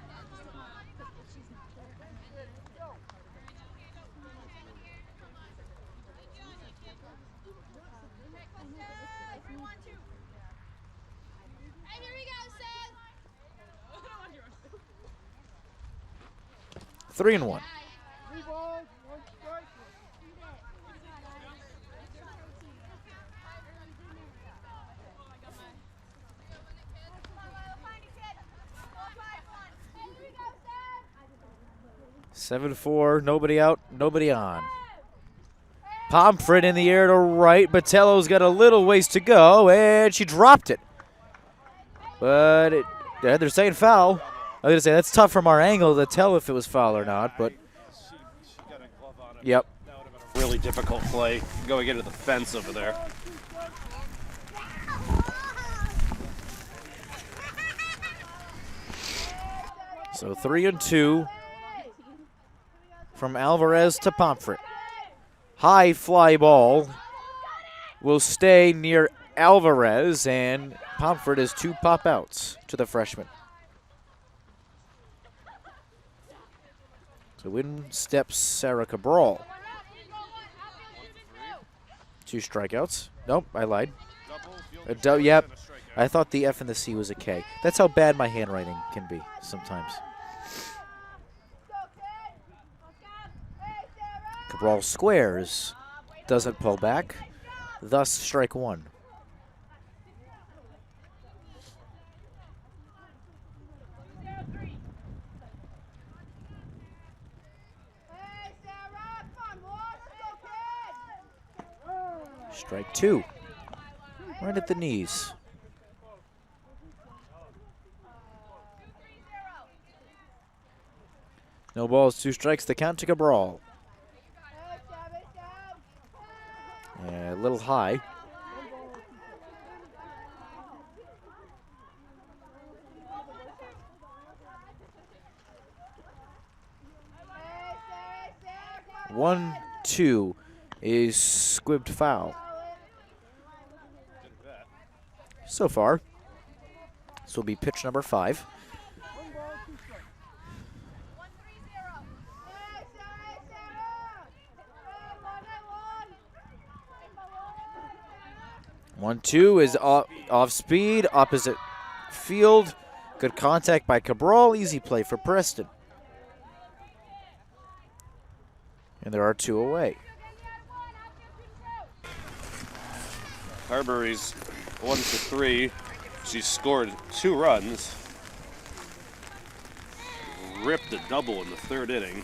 Three and 1. Seven 4, nobody out, nobody on. Pomfret in the air to right. Botello's got a little ways to go, and she dropped it. But they're saying foul. I was going to say, that's tough from our angle to tell if it was foul or not, but. She got a glove on it. Yep. That would have been a really difficult play going into the fence over there. So 3 and 2 from Alvarez to Pomfret. High fly ball will stay near Alvarez, and Pomfret is 2 pop outs to the freshman. So in steps Sarah Cabral. 2 strikeouts. Nope, I lied. Yep. I thought the F and the C was a K. That's how bad my handwriting can be sometimes. Cabral squares. Doesn't pull back. Thus, strike 1. Strike 2. Right at the knees. No balls, 2 strikes. The count to Cabral. A little high. One, 2 is squibbed foul. So far, this will be pitch number 5. One, 2 is off speed, opposite field. Good contact by Cabral. Easy play for Preston. And there are 2 away. Carberry's 1 for 3. She scored 2 runs. Ripped a double in the 3rd inning.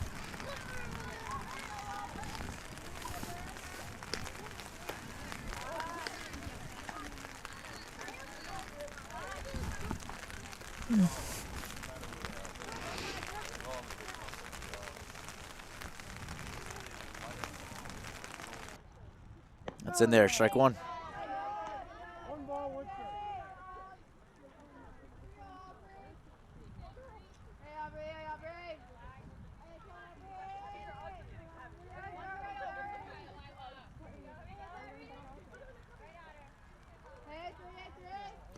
That's in there, strike 1.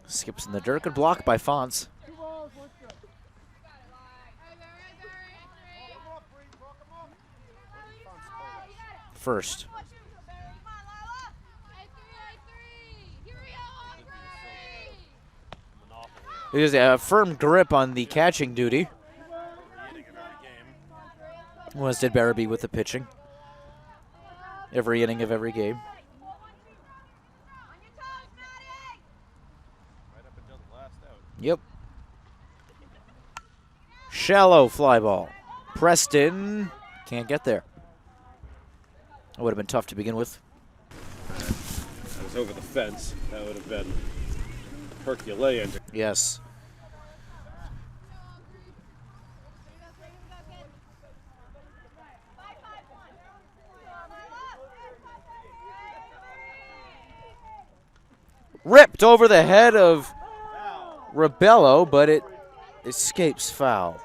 Skips in the dirt. Good block by Fonz. First. There's a firm grip on the catching duty. Was did Barabee with the pitching. Every inning of every game. Yep. Shallow fly ball. Preston can't get there. It would have been tough to begin with. That was over the fence. That would have been Herculean. Yes. Ripped over the head of Rebello, but it escapes foul.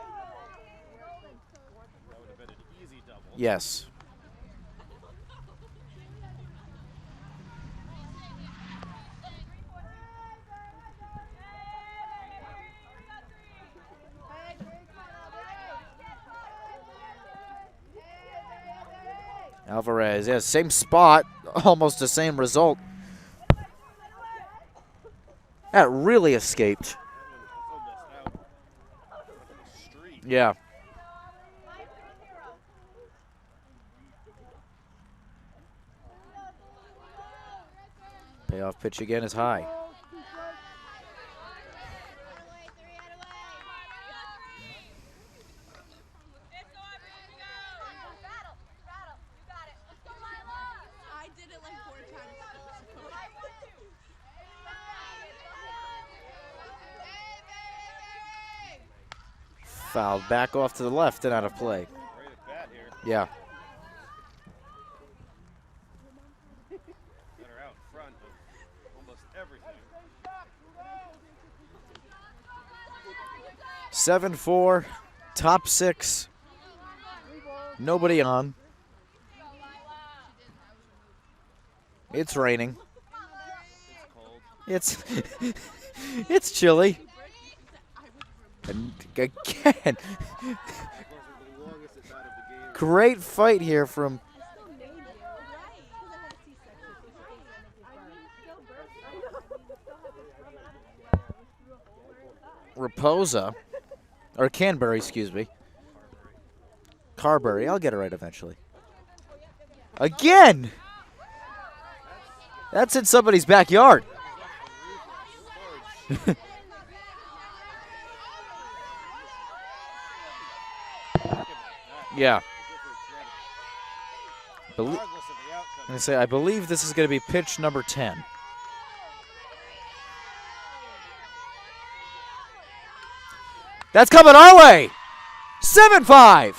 That would have been an easy double. Yes. Alvarez, yeah, same spot, almost the same result. That really escaped. Yeah. Payoff pitch again is high. Fouled back off to the left and out of play. Yeah. Better out front of almost everything. 7-4, top 6. Nobody on. It's raining. It's cold. It's it's chilly. And again. The longest it's out of the great fight here from Raposa, or Canberry, excuse me. Carberry, I'll get it right eventually. Again! That's in somebody's backyard. Yeah. I believe this is going to be pitch number 10. That's coming our way. 7-5.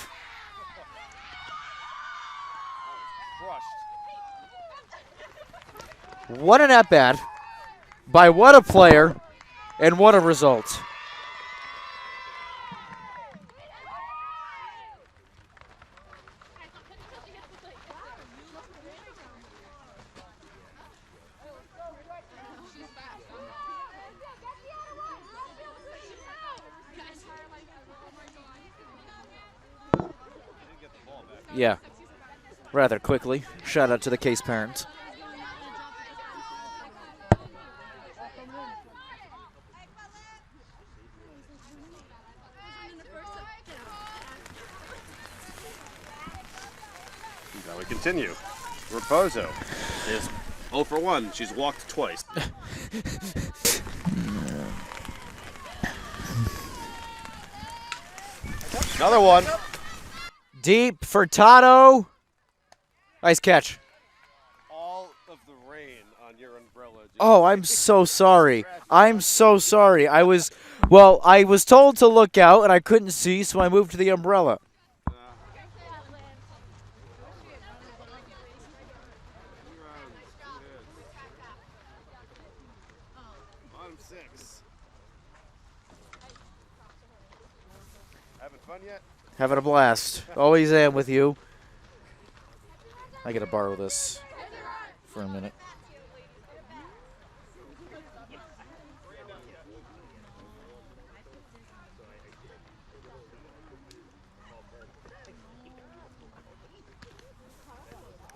What an at-bat by what a player and what a result. Yeah, rather quickly. Shout out to the Case parents. Now we continue. Raposo is 0 for 1. She's walked twice. Another one. Deep for Tato. Nice catch. All of the rain on your umbrella. Oh, I'm so sorry. I'm so sorry. I was told to look out and I couldn't see, so I moved to the umbrella. On 6. Having fun yet? Having a blast. Always am with you. I gotta borrow this for a minute.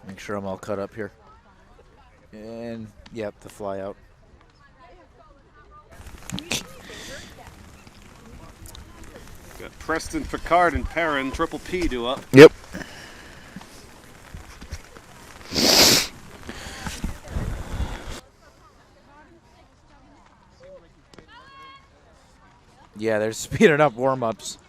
Make sure I'm all cut up here. And, yep, the fly out. Got Preston, Picard, and Perrin. Triple P do up. Yep. Yeah, they're speeding up warm-ups.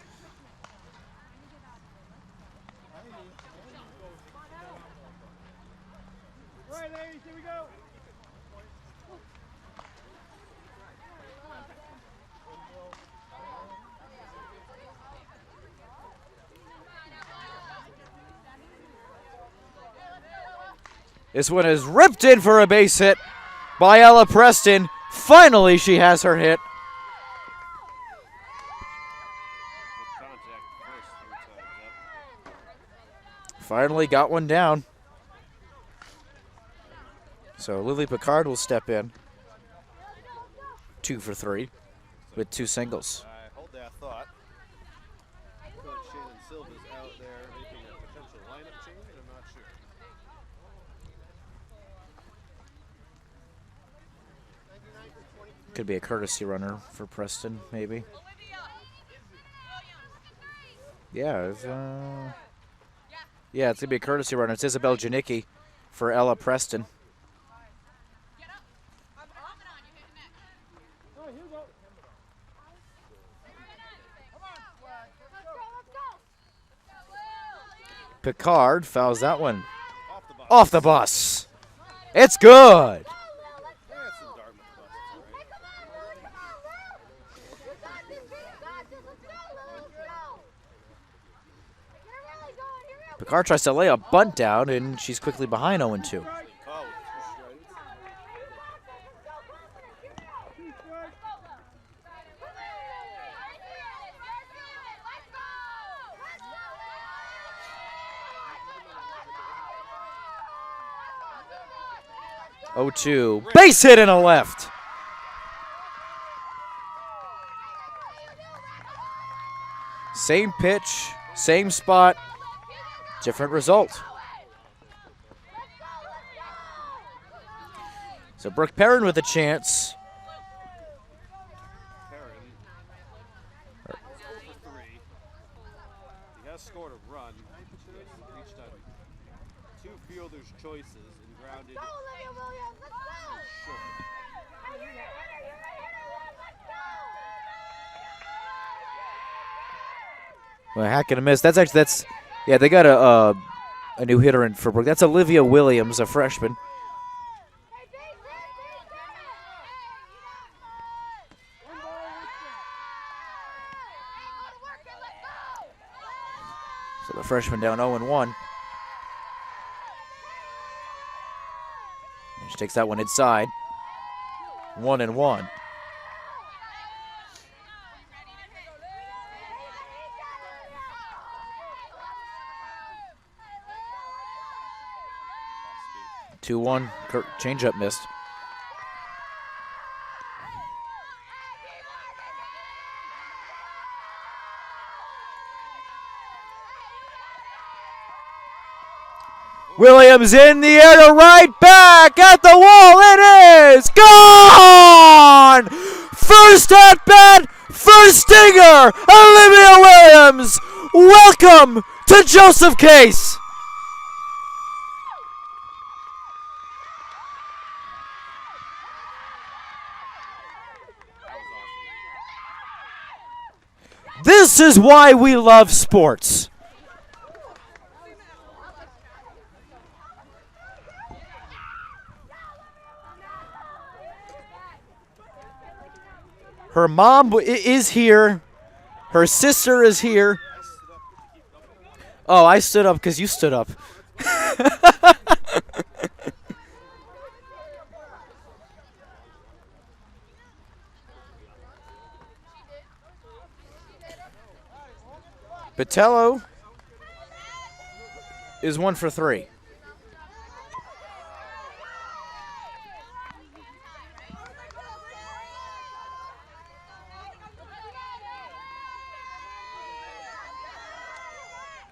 This one is ripped in for a base hit by Ella Preston. Finally, she has her hit. Finally got one down. So Lily Picard will step in. 2 for 3 with 2 singles. Hold that thought. Coach Shannon Silva's out there making a potential lineup change, I'm not sure. Could be a courtesy runner for Preston, maybe. Yeah, it's going to be a courtesy runner. It's Isabel Janicki for Ella Preston. Picard fouls that one off the bus. It's good. Picard tries to lay a bunt down, and she's quickly behind 0-2. Base hit in a left. Same pitch, same spot. different result. So Brooke Perrin with a chance. Perrin is 0 for 3. He has scored a run. He has reached on 2 fielders' choices and grounded short. Well, Hackett a miss. Yeah, they got a new hitter in for Brooke. That's Olivia Williams, a freshman. So the freshman down 0-1. She takes that one inside. 1-1. Two-one. Changeup missed. Williams in the air to right, back at the wall. It is gone! First at bat, first stinger, Olivia Williams. Welcome to Joseph Case. This is why we love sports. Her mom is here. Her sister is here. Oh, I stood up because you stood up. Botello is 1 for 3.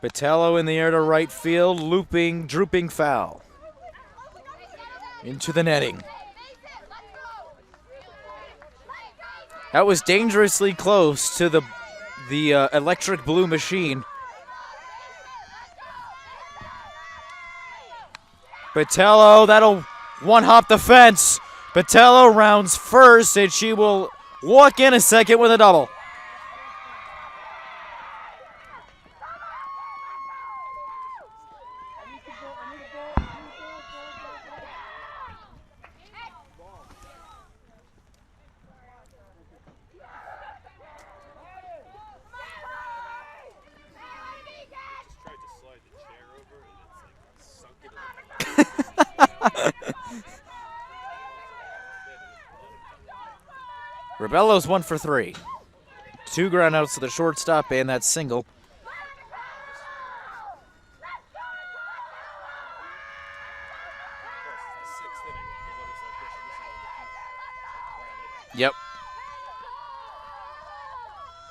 Botello in the air to right field, looping, drooping foul. Into the netting. That was dangerously close to the electric blue machine. Botello, that'll one-hop the fence. Botello rounds first, and she will walk in a second with a double. Rebello's 1 for 3. 2 ground outs to the shortstop and that single. Yep.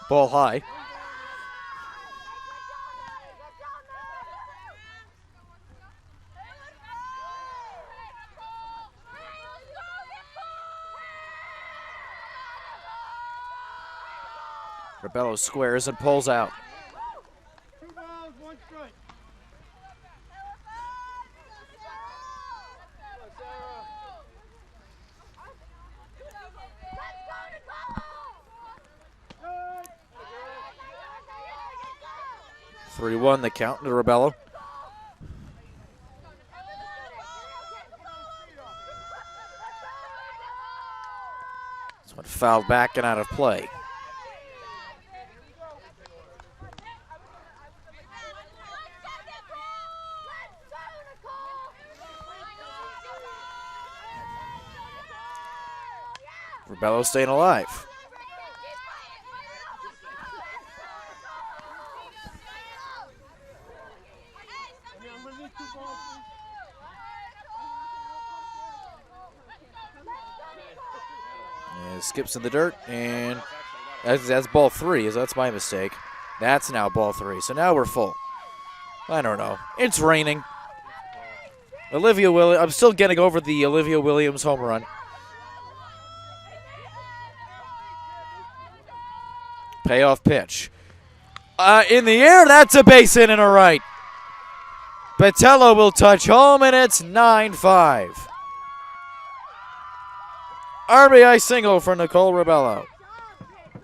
Ball high. Rebello squares and pulls out. 2 balls, 1 strike. 3-1 the count to Rebello. This one fouled back and out of play. Rebello staying alive. And skips in the dirt, and that's ball 3. So that's my mistake. That's now ball 3. So now we're full. I don't know. It's raining. I'm still getting over the Olivia Williams home run. Payoff pitch. In the air, that's a base hit and a right. Botello will touch home, and it's 9-5. RBI single for Nicole Rebello. My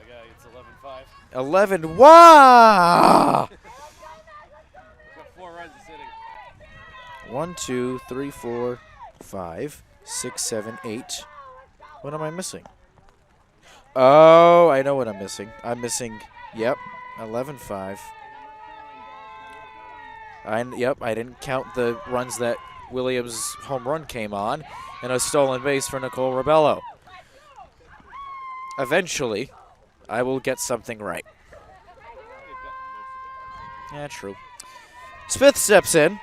guy, it's 11-5. 11. Wow! Got 4 runs this inning. 1, 2, 3, 4, 5, 6, 7, 8. What am I missing? Oh, I know what I'm missing. I'm missing, yep, 11-5. Yep, I didn't count the runs that Williams' home run came on, and a stolen base for Nicole Rebello. Eventually, I will get something right. Yeah, true. Smith steps in.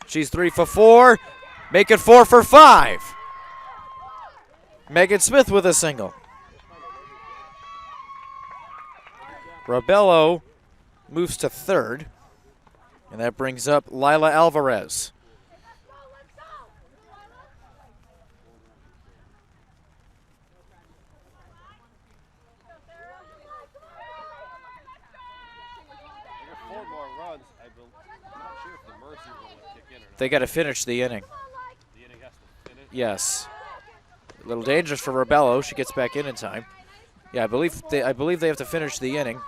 She's 3 for 4. Make it 4 for 5. Megan Smith with a single. Rebello moves to third, and that brings up Lila Alvarez. They got to finish the inning. The inning has to finish? Yes. A little dangerous for Rebello. She gets back in time. Yeah, I believe they have to finish the inning.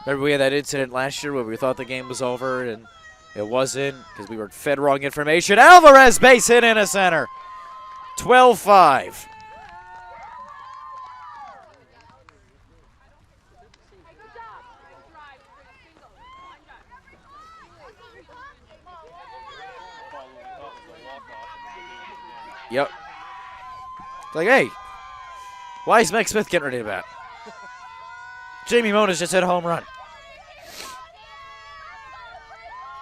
Remember we had that incident last year where we thought the game was over and it wasn't because we were fed wrong information. Alvarez base hit in a center. 12-5. Yep. Like, hey, why is Meg Smith getting ready to bat? Jamie Moniz just hit a home run.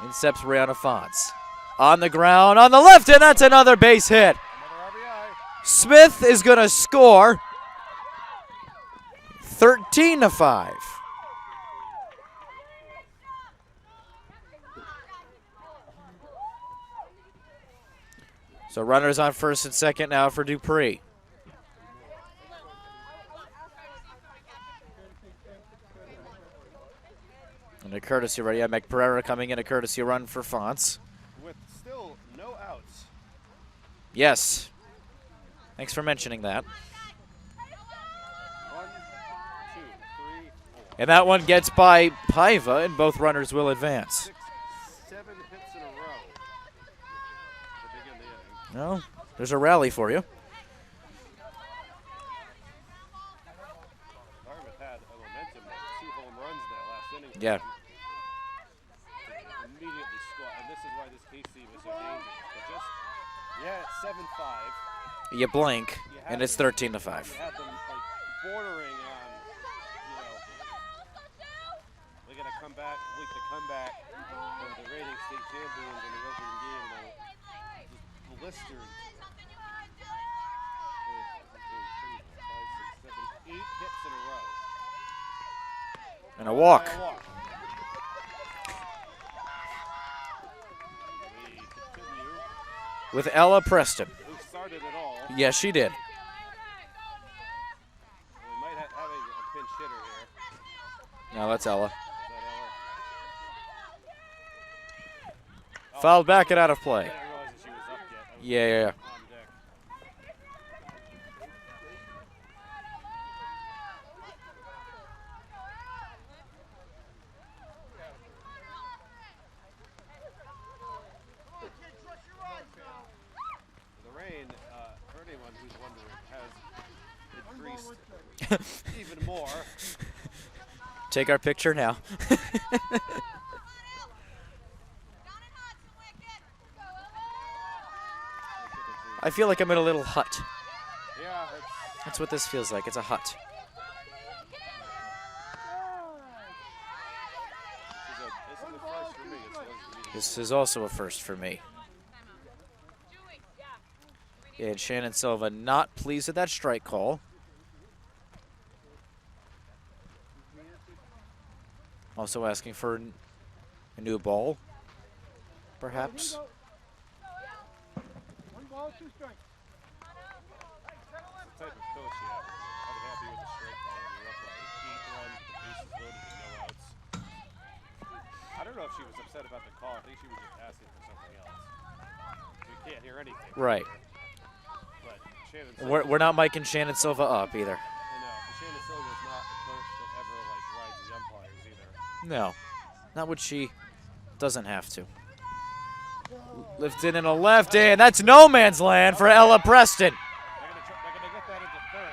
In steps Brianna Fonz. On the ground, on the left, and that's another base hit. Smith is going to score 13-5. So runners on first and second now for Dupree. And a courtesy run. Yeah, McPerera coming in, a courtesy run for Fonts. With still no outs. Yes. Thanks for mentioning that. 1, 2, 3, 4. And that one gets by Paiva, and both runners will advance. 6, 7 hits in a row to begin the inning. Well, there's a rally for you. Dartmouth had a momentum of 2 home runs that last inning. Yeah. Immediately score, and this is why this Case team is so dangerous. But just, yeah, it's 7-5. You blink, and it's 13-5. You had them like bordering on, they're gonna come back, leak the comeback over the reigning state champions in the opening game, and just blistered. 8 hits in a row. And a walk. We continue. With Ella Preston. Who started it all. Yes, she did. We might have a pinch hitter here. No, that's Ella. Is that Ella? Fouled back and out of play. I didn't realize that she was up yet. I was Yeah. on deck. The rain, for anyone who's wondering, has increased even more. Take our picture now. I feel like I'm in a little hut. Yeah, That's what this feels like. It's a hut. this is a first for me. This is also a first for me. And Shannon Silva not pleased with that strike call. Also asking for a new ball, perhaps. One ball, 2 strikes. The type of coach you have. I'd be happy with the strike call when you're up by 8 runs with the bases loaded and no outs. I don't know if she was upset about the call. I think she was just asking for something else. So you can't hear anything. Right. But Shannon Silva, We're not miking Shannon Silva up either. I know, but Shannon Silva's not a coach that ever like rides the umpires either. No, not what she doesn't have to. Lifted in a left, and that's no man's land for Ella Preston. They're gonna get that into third.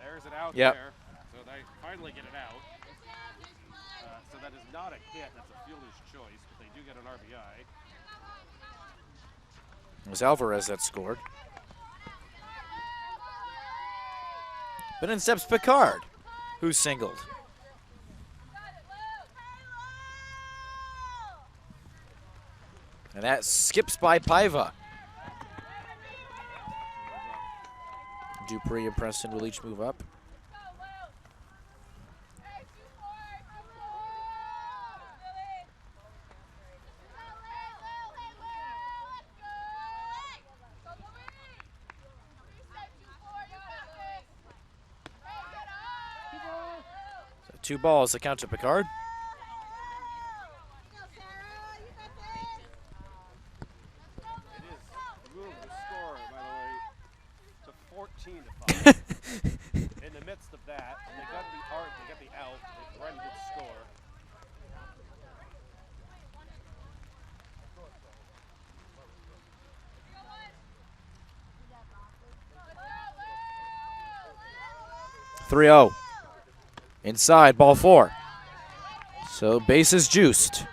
There's an out Yep. there. So they finally get it out. So that is not a hit. That's a fielder's choice, but they do get an RBI. It was Alvarez that scored. But in steps Picard, who singled. And that skips by Paiva. Dupree and Preston will each move up. So 2 balls to count to Picard. It is room to score, by the way, to 14-5. In the midst of that, they got the out. They threatened to score. .30. Inside, ball 4. So bases juiced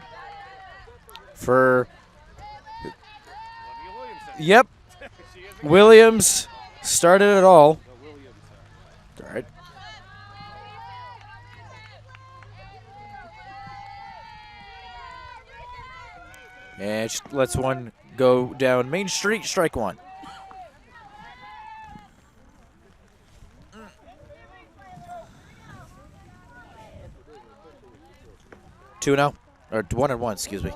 for, Olivia Williamson. yep, She is a Williams started it all. the Williams. All right. And she lets one go down Main Street, strike 1. Two now, or 1-1, excuse me.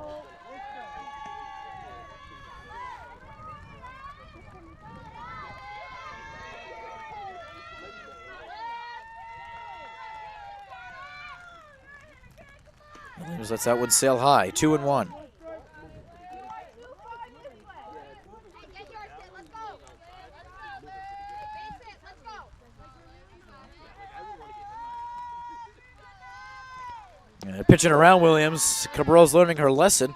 Williams lets that one sail high, 2-1. And pitching around Williams, Cabral's learning her lesson.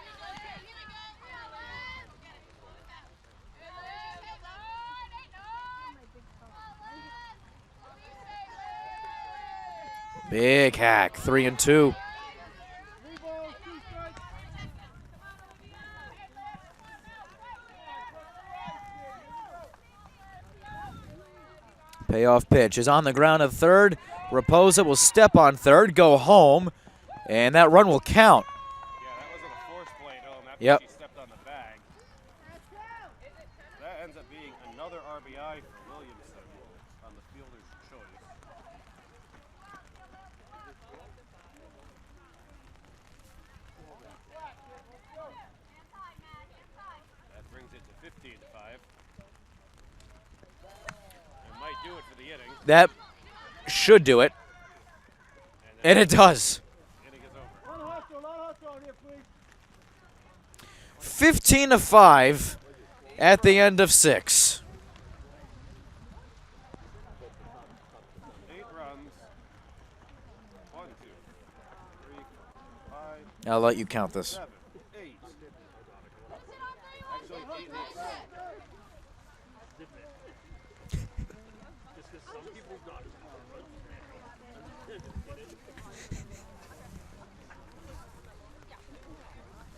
Big hack, 3-2. Payoff pitch is on the ground at third. Raposa will step on third, go home, and that run will count. Yeah, that wasn't a force play at home after Yep. she stepped on the bag. That ends up being another RBI for Williamson on the fielder's choice. That brings it to 15-5. It might do it for the inning. That should do it, and it does. The inning is over. 15-5 at the end of 6. 8 runs. 1, 2, 3, 5, I'll let you count this. 7, 8. Actually, 8 hits.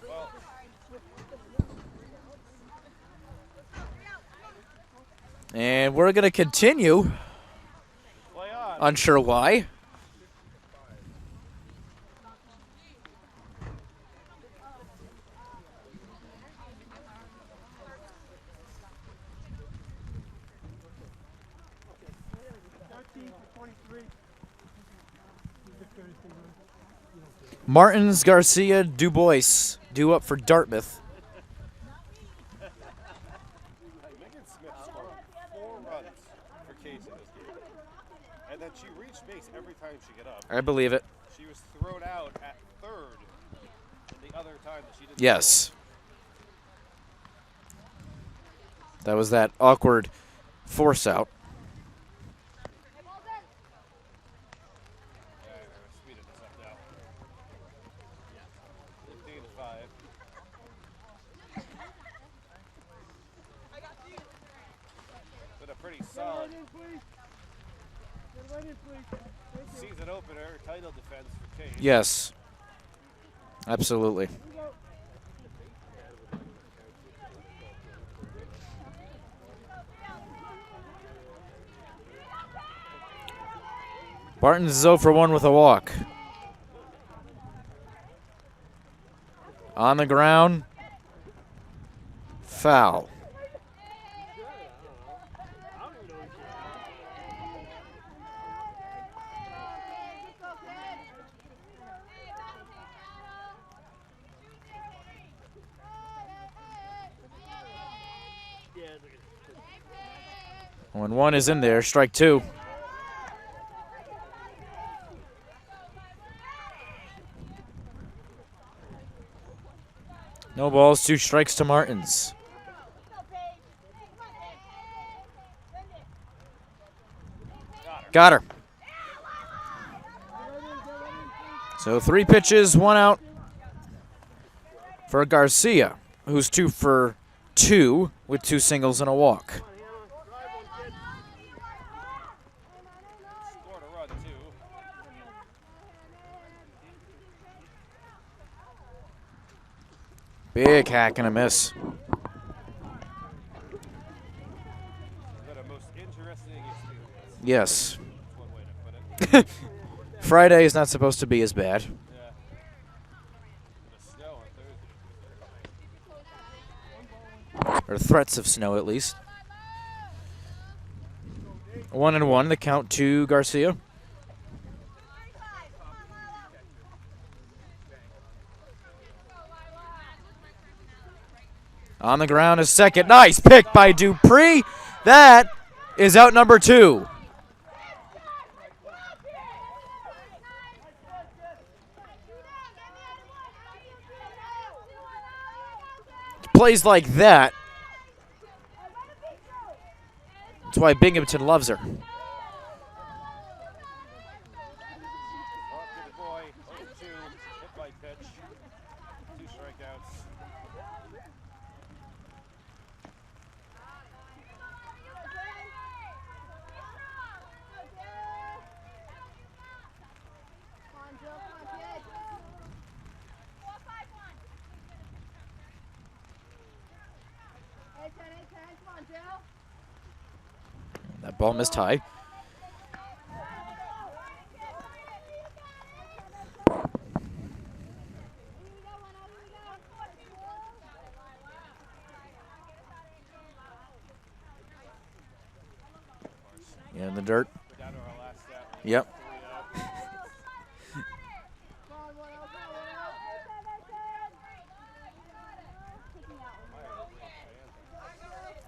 Well, And we're going to continue. play on. Unsure why. Martins, Garcia, Dubois due up for Dartmouth. Megan Smith scored 4 runs for Case in this game. And then she reached base every time she got up. I believe it. She was thrown out at third the other time that she didn't Yes. That was that awkward force out. Speeding this up now. 15-5. Been a pretty solid season opener, title defense for Case. Yes. Absolutely. Barton's is 0 for 1 with a walk. On the ground. Foul. When 1 is in there, strike 2. No balls, 2 strikes to Martins. Got her. So 3 pitches, 1 out for Garcia, who's 2 for 2 with 2 singles and a walk. Scored a run, too. Big hack and a miss. Been a most interesting experience. Yes. That's one way to put it. Friday is not supposed to be as bad. Yeah. The snow on Thursday. Or threats of snow, at least. 1-1, the count to Garcia. On the ground is second. Nice pick by Dupree. That is out number 2. Plays like that. That's why Binghamton loves her. Off to the boy. 0-2. Hit by pitch. 2 strikeouts. That ball missed high. Yeah, in the dirt. Down to our last stat. Yep. 3 out.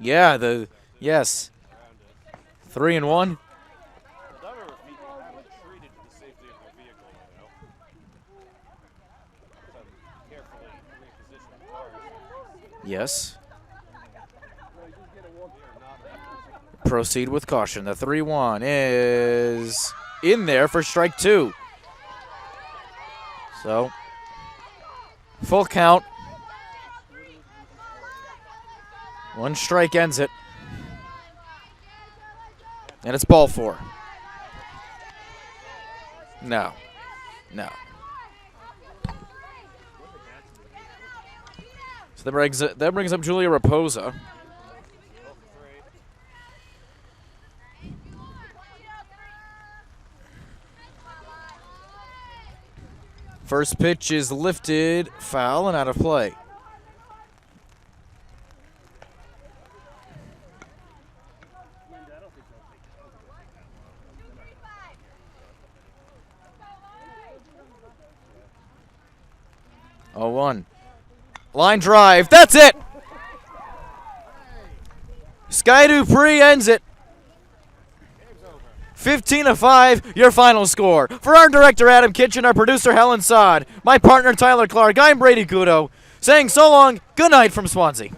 Yeah, yes. 3-1. The number of people haven't treated the safety of their vehicle right now. Some carefully repositioned cars. Yes. We are not Proceed with caution. The 3-1 is in there for strike 2. So, full count. 1 strike ends it. And it's ball 4. No. No. So that brings up Julia Raposa. First pitch is lifted, foul, and out of play. 0-1. Line drive. That's it. Sky Dupree ends it. 15-5, your final score. For our director, Adam Kitchen, our producer, Helen Sod, my partner, Tyler Clark, I'm Brady Kudo, saying so long, good night from Swansea.